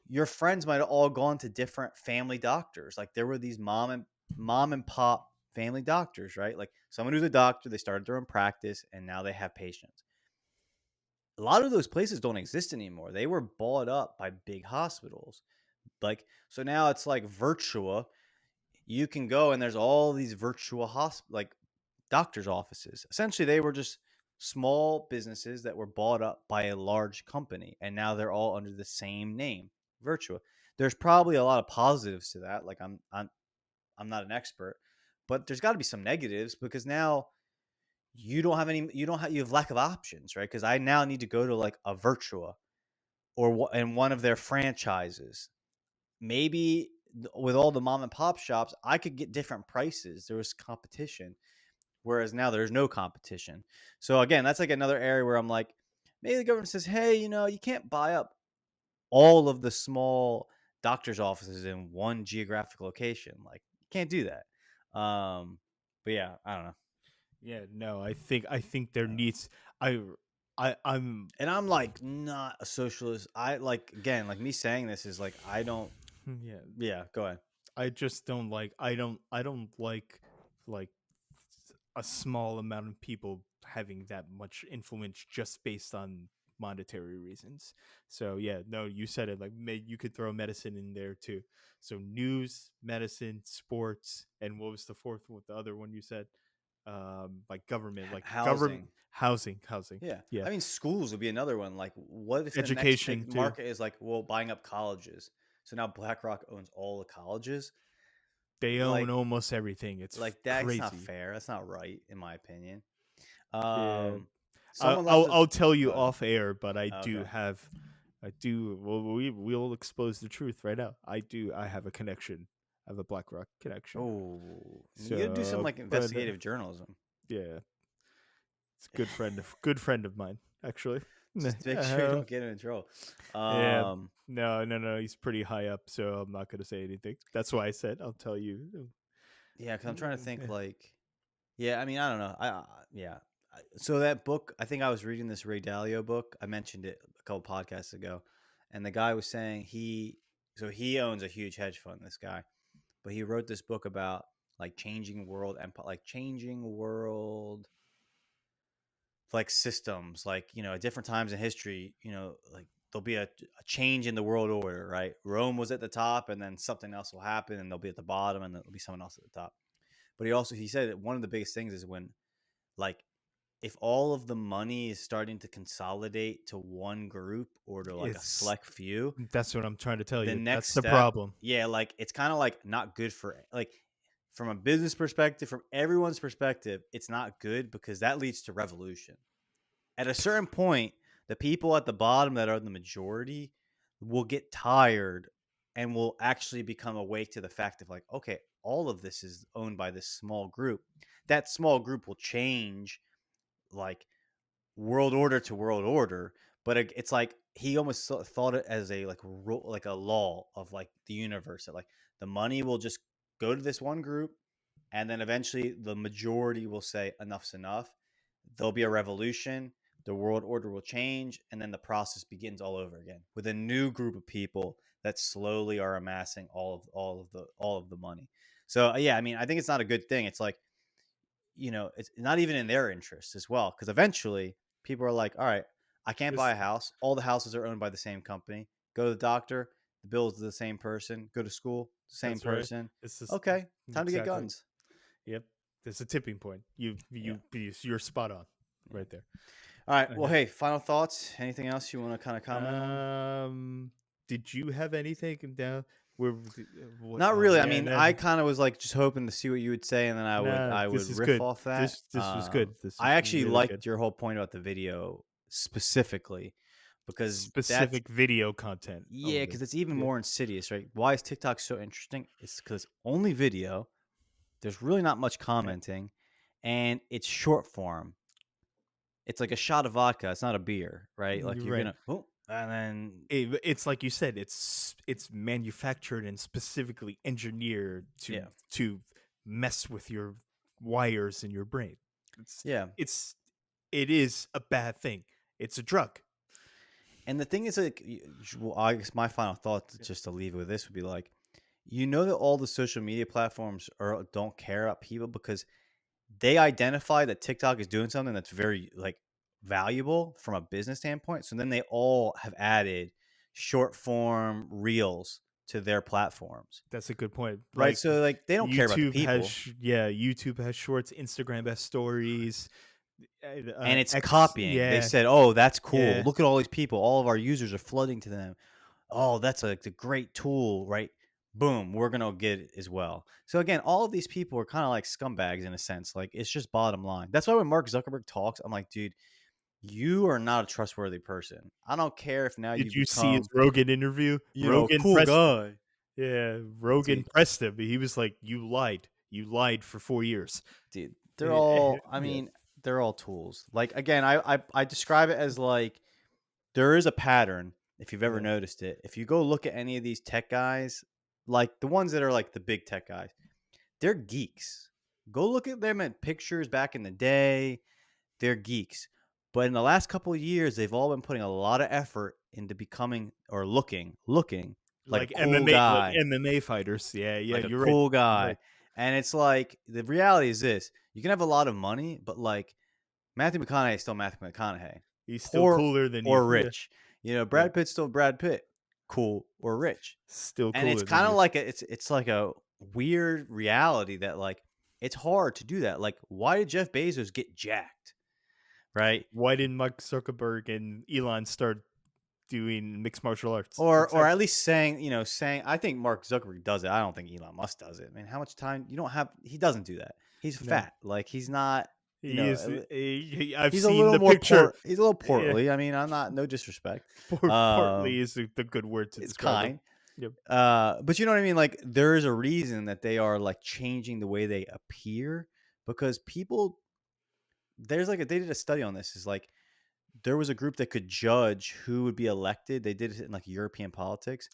your friends might have all gone to different family doctors. Like there were these mom and pop family doctors, right? Like someone who's a doctor, they started their own practice and now they have patients. A lot of those places don't exist anymore. They were bought up by big hospitals. Like so now it's like Virtua. You can go and there's all these virtual like doctors' offices. Essentially, they were just small businesses that were bought up by a large company, and now they're all under the same name, Virtua. There's probably a lot of positives to that. Like I'm not an expert, but there's got to be some negatives because now you have lack of options, right? Because I now need to go to like a Virtua or in one of their franchises. Maybe with all the mom and pop shops, I could get different prices. There was competition. Whereas now there's no competition. So again, that's like another area where I'm like, maybe the government says, hey, you can't buy up all of the small doctor's offices in one geographic location. Like, you can't do that. But yeah, I don't know. Yeah, no, I think there needs I I'm And I'm like not a socialist. I like again, like me saying this is like I don't. yeah, Yeah, go ahead. I just don't like I don't like a small amount of people having that much influence just based on monetary reasons. So yeah, no, you said it like you could throw medicine in there too. So news, medicine, sports, and what was the fourth one? The other one you said? Like government, like government Housing. housing. Yeah. Yeah. I mean, schools would be another one. Like, what if the next Education big too. market is like, well, buying up colleges? So now BlackRock owns all the colleges. They own Like, almost everything. It's that's not crazy. fair. That's not right, in my opinion. Yeah. Someone left a. I'll tell Go you ahead. off air, but Okay. I do. Well, we'll expose the truth right now. I have a connection. I have a BlackRock connection. Oh, you gotta do some So, like but investigative journalism. yeah, it's a good friend of mine actually. Just make sure you don't get him in trouble. Yeah, Um, no. He's pretty high up, so I'm not gonna say anything. That's why I said I'll tell you. yeah, because I'm trying to think like, yeah, I mean, I don't know. Yeah. So that book, I think I was reading this Ray Dalio book. I mentioned it a couple podcasts ago, and the guy was saying he owns a huge hedge fund. This guy, but he wrote this book about like changing world and like changing world like systems, like at different times in history, like there'll be a change in the world order, right? Rome was at the top, and then something else will happen, and they'll be at the bottom, and there'll be someone else at the top. But he said that one of the biggest things is when like if all of the money is starting to consolidate to one group or to like a It's select few, That's what I'm trying to tell the you. next That's the step, problem. yeah, like it's kind of like not good for like from a business perspective, from everyone's perspective, it's not good because that leads to revolution. At a certain point, the people at the bottom that are the majority will get tired and will actually become awake to the fact of like, okay, all of this is owned by this small group. That small group will change like world order to world order, but it's like he almost thought it as a like like a law of like the universe that like the money will just go to this one group, and then eventually the majority will say enough's enough. There'll be a revolution, the world order will change, and then the process begins all over again with a new group of people that slowly are amassing all of the money. So yeah, I mean, I think it's not a good thing. It's like it's not even in their interest as well, because eventually people are like, all right, I can't buy This a house. All the houses are owned by the same company. Go to the doctor, the bills to the same person. Go to school, same That's right. person. This is Okay, time to get exactly. guns. Yep. There's a tipping point. Yeah. You're spot on, Yeah. right there. All right. Well, Okay. hey, final thoughts. Anything else you want to kind of comment on? Did you have anything down? Where? What? Not Oh really. I yeah. mean, I kind of was like just hoping to see what you would say, and then Nah. I would This is riff good. off that. This was good. This I was actually really good. liked your whole point about the video specifically because that's Specific video content yeah, only. because it's even Yeah. more insidious, right? Why is TikTok so interesting? It's because only video. There's really not much Yeah. commenting, and it's short form. It's like a shot of vodka. It's not a beer, right? Like You're you're right. gonna, oh, and then It's like you said. It's manufactured and specifically engineered yeah, to mess with your wires in your brain. It's yeah. it's it is a bad thing. It's a drug. And the thing is, like, well, I guess my final thought, just to leave with this, would be like, you know that all the social media platforms don't care about people because they identify that TikTok is doing something that's very like valuable from a business standpoint. So then they all have added short form reels to their platforms, That's a good point. right? Like So like they don't care about the people, YouTube has shorts, Instagram has stories, and it's X, copying. They said, "Oh, that's cool. yeah. Look at all these people. All of our users are flooding to them. Oh, that's a great tool, right? Boom, we're gonna get it as well." So again, all of these people are kind of like scumbags in a sense. Like it's just bottom line. That's why when Mark Zuckerberg talks, I'm like, dude, you are not a trustworthy person. I don't care if now you Did you see his become, Rogan interview? Rogan cool pressed him. guy, Yeah, Rogan dude. pressed him. He was like, "You lied. You lied for 4 years." Dude, they're all. I Yeah, mean, they're all tools. Like again, I describe it as like there is a pattern. If you've ever yeah. noticed it, if you go look at any of these tech guys, like the ones that are like the big tech guys, they're geeks. Go look at them at pictures back in the day. They're geeks. But in the last couple of years, they've all been putting a lot of effort into becoming or looking like a Like cool like guy, MMA fighters. Yeah, yeah. like a You're right. cool You're guy. right. And it's like the reality is this: you can have a lot of money, but like Matthew McConaughey is still Matthew McConaughey, He's still poor cooler than you. or Yeah, rich. You know, yeah. Brad Pitt's still Brad Pitt, cool or rich. Still And it's cooler than kind of you. like it's like a weird reality that like it's hard to do that. Like, why did Jeff Bezos get jacked? Right? Why didn't Mark Zuckerberg and Elon start doing mixed martial arts? Or at Exactly. least saying I think Mark Zuckerberg does it. I don't think Elon Musk does it. I mean, how much time you don't have he doesn't do that. He's No, fat. Like he's not, he is. I've he's a seen little the more picture. he's a little Yeah, portly. I mean, I'm not no disrespect. portly Um is the good word to it's describe him. kind. Yep. But you know what I mean? Like there is a reason that they are like changing the way they appear because people they did a study on this. Is like there was a group that could judge who would be elected. They did it in like European politics,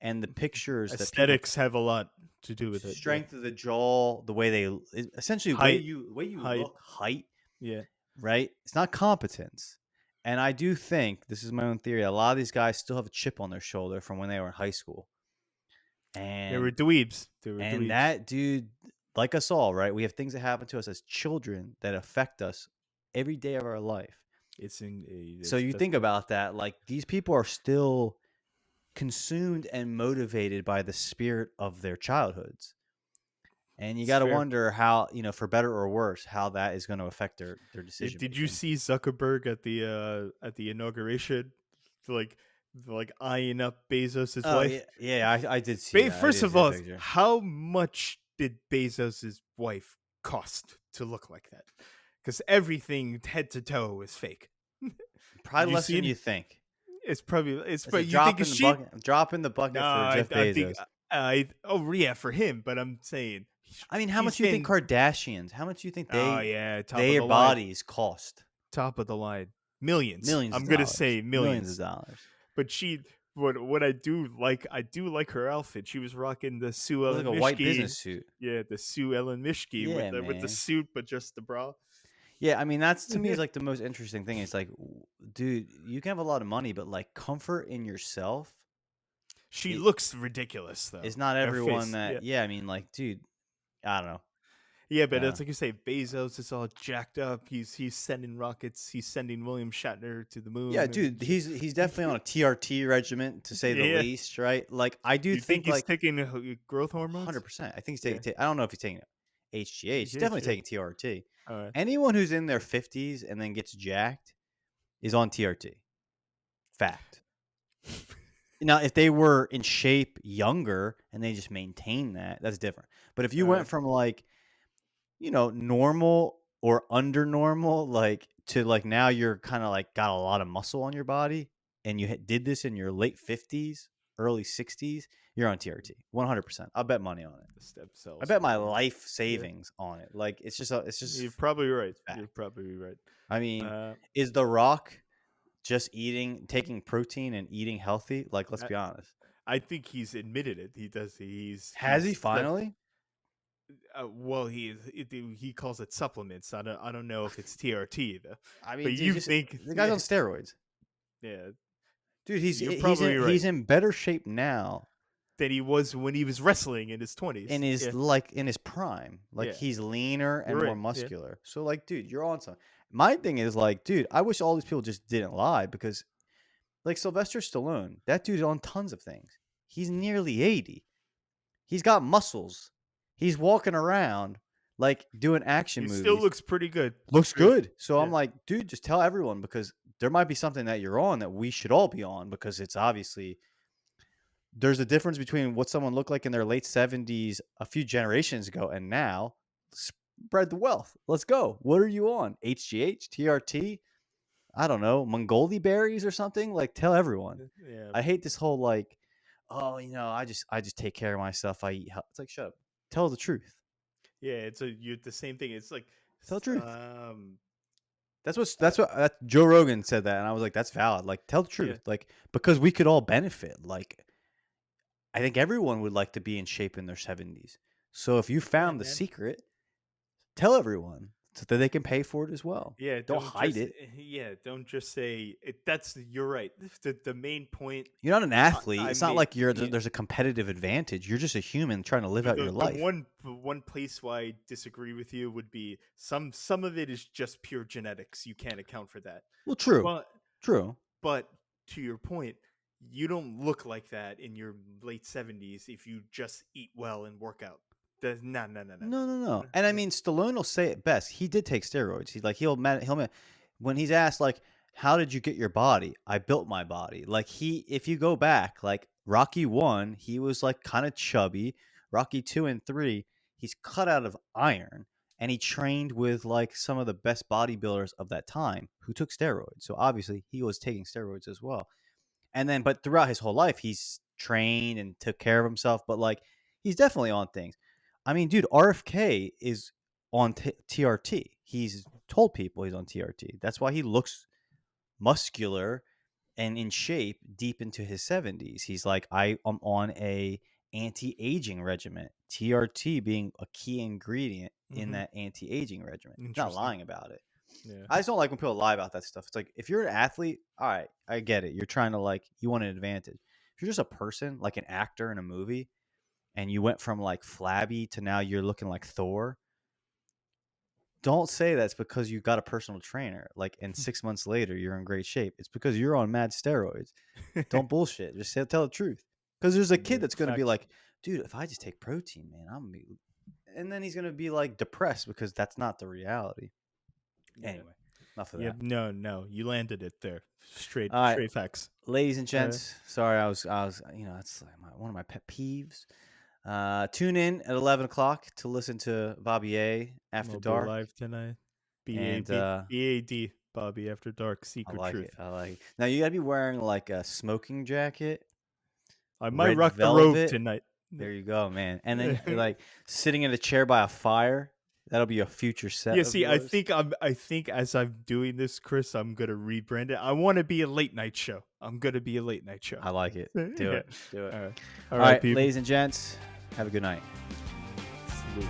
and the pictures that people Aesthetics have a lot to do with it. Yeah. strength of the jaw, the way essentially Height, the way you height. look, height, Yeah, right? It's not competence. And I do think this is my own theory. A lot of these guys still have a chip on their shoulder from when they were in high school, they were and dweebs. They were and dweebs. that dude, like us all, right? We have things that happen to us as children that affect us every day of our life. So you That's think about that, like these people are still consumed and motivated by the spirit of their childhoods. And you it's got to fair. wonder how, for better or worse, how that is going to affect their decision Did you making. see Zuckerberg at the inauguration, like eyeing up Bezos's Oh yeah, wife? yeah, I did see that. I First did of see that all, picture. how much did Bezos's wife cost to look like that? Because everything head to toe is fake. Did Probably you less see than it? you think. It's It's a but you think drop in is the she? bucket. Drop in the No, bucket for Jeff I think Bezos. I oh yeah for him, but I'm saying I mean, how she's much do you think getting Kardashians? How much do you think oh yeah their bodies cost? top of the line millions. Millions of I'm gonna dollars. say Millions of millions. dollars. But what I do like her outfit. She was rocking the Sue It was like Ellen a white Mishke, business suit. yeah, the Sue Ellen Mishke Yeah, with the man. suit, but just the bra. Yeah, I mean that's to me is like the most interesting thing. It's like, dude, you can have a lot of money, but like comfort in yourself She it looks ridiculous though. is not Her everyone face, yeah, that. Yeah, I mean, like, dude, I don't know. yeah. But Uh, it's like you say, Bezos is all jacked up. He's sending rockets. He's sending William Shatner to the yeah, moon and dude, he's definitely on a TRT regiment to say the yeah. least, right? Like, I do You think think he's like taking growth hormones? 100%. I think he's Yeah. taking. I don't know if he's taking it. HGH. He's Yeah, definitely yeah. taking TRT. All right. Anyone who's in their 50s and then gets jacked is on TRT. Fact. Now, if they were in shape younger and they just maintain that, that's different. But if you All went right. from like, normal or under normal, like to like now you're kind of like got a lot of muscle on your body and you did this in your late 50s, early 60s, you're on TRT 100%. I'll bet money on it. The stem I cells bet my are life yeah. savings on it. Like it's just You're probably right. You're fact. probably right. I mean, Uh, is The Rock just taking protein and eating healthy? Like, let's I, be honest. I think he's admitted it. He does. Has he He's finally? well, he calls it supplements. I don't know if it's TRT though. I But mean, dude, you just think the guy's yeah, on steroids. yeah. Dude, You're probably right. he's in better shape now Than he was when he was wrestling in his 20s. Yeah, in his prime. Like yeah. he's leaner and You're more right. Yeah. muscular. So like, dude, you're on something. My thing is like, dude, I wish all these people just didn't lie because like Sylvester Stallone, that dude's on tons of things. He's nearly 80. He's got muscles. He's walking around like doing action He still movies. looks pretty good. Looks Good. good. So Yeah. I'm like, dude, just tell everyone because there might be something that you're on that we should all be on because it's obviously there's a difference between what someone looked like in their late 70s a few generations ago and now. Spread the wealth. Let's go. What are you on? HGH, TRT? I don't know, Mongoli berries or something? Like tell everyone. Yeah. I hate this whole like, oh, I just take care of myself. I eat health. It's like shut up. Tell the truth. Yeah, you're the same thing. It's like Tell the truth. um That's what Joe Rogan said that, and I was like, that's valid. Like, tell the yeah. truth, like because we could all benefit. Like, I think everyone would like to be in shape in their 70s. So if you Yeah, found the man. secret, tell everyone so that they can pay for it as well. Yeah, Don't hide it. don't just say it, that's you're right. The main point You're not an athlete. I It's not made like there's a competitive advantage. You're just a human trying to live out your the life. one place where I disagree with you would be some of it is just pure genetics. You can't account for that. Well, true, But true. but to your point, you don't look like that in your late 70s if you just eat well and work out. No, no, no, no, No, no, no. no. And I mean, Stallone will say it best. He did take steroids. When he's asked like, "How did you get your body?" I built my body. Like if you go back, like Rocky 1, he was like kind of chubby. Rocky 2 and 3, he's cut out of iron, and he trained with like some of the best bodybuilders of that time who took steroids. So obviously, he was taking steroids as well. And then, but throughout his whole life, he's trained and took care of himself. But like, he's definitely on things. I mean, dude, RFK is on TRT. He's told people he's on TRT. That's why he looks muscular and in shape deep into his 70s. He's like, I am on a anti-aging regimen. TRT being a key ingredient in Mm-hmm. that anti-aging regimen. He's not Interesting. lying about it. Yeah. I just don't like when people lie about that stuff. It's like if you're an athlete, all right, I get it. You're trying to like you want an advantage. If you're just a person, like an actor in a movie, and you went from like flabby to now you're looking like Thor, don't say that's because you got a personal trainer. Like, and 6 months later, you're in great shape. It's because you're on mad steroids. Don't bullshit. Just tell the truth. Because there's a kid that's going to be like, dude, if I just take protein, man, I'm going to be. And then he's going to be like depressed because that's not the reality. Yeah. Anyway, enough of Yeah, that. no, you landed it there. Straight All right. facts. Ladies and gents, sorry, I was, that's like one of my pet peeves. Tune in at 11 o'clock to listen to Bobby A After We'll Dark. be live tonight. And BAD, Bobby After Dark, Secret I like Truth. it. I like it. Now you gotta be wearing like a smoking jacket. I might red rock velvet. the robe tonight. There you go, man. And then like sitting in a chair by a fire. That'll be a future set. Yeah, of see, yours. I think as I'm doing this, Chris, I'm gonna rebrand it. I want to be a late night show. I'm gonna be a late night show. I like it. Do it. All right, All right, people. ladies and gents, have a good night. Salute.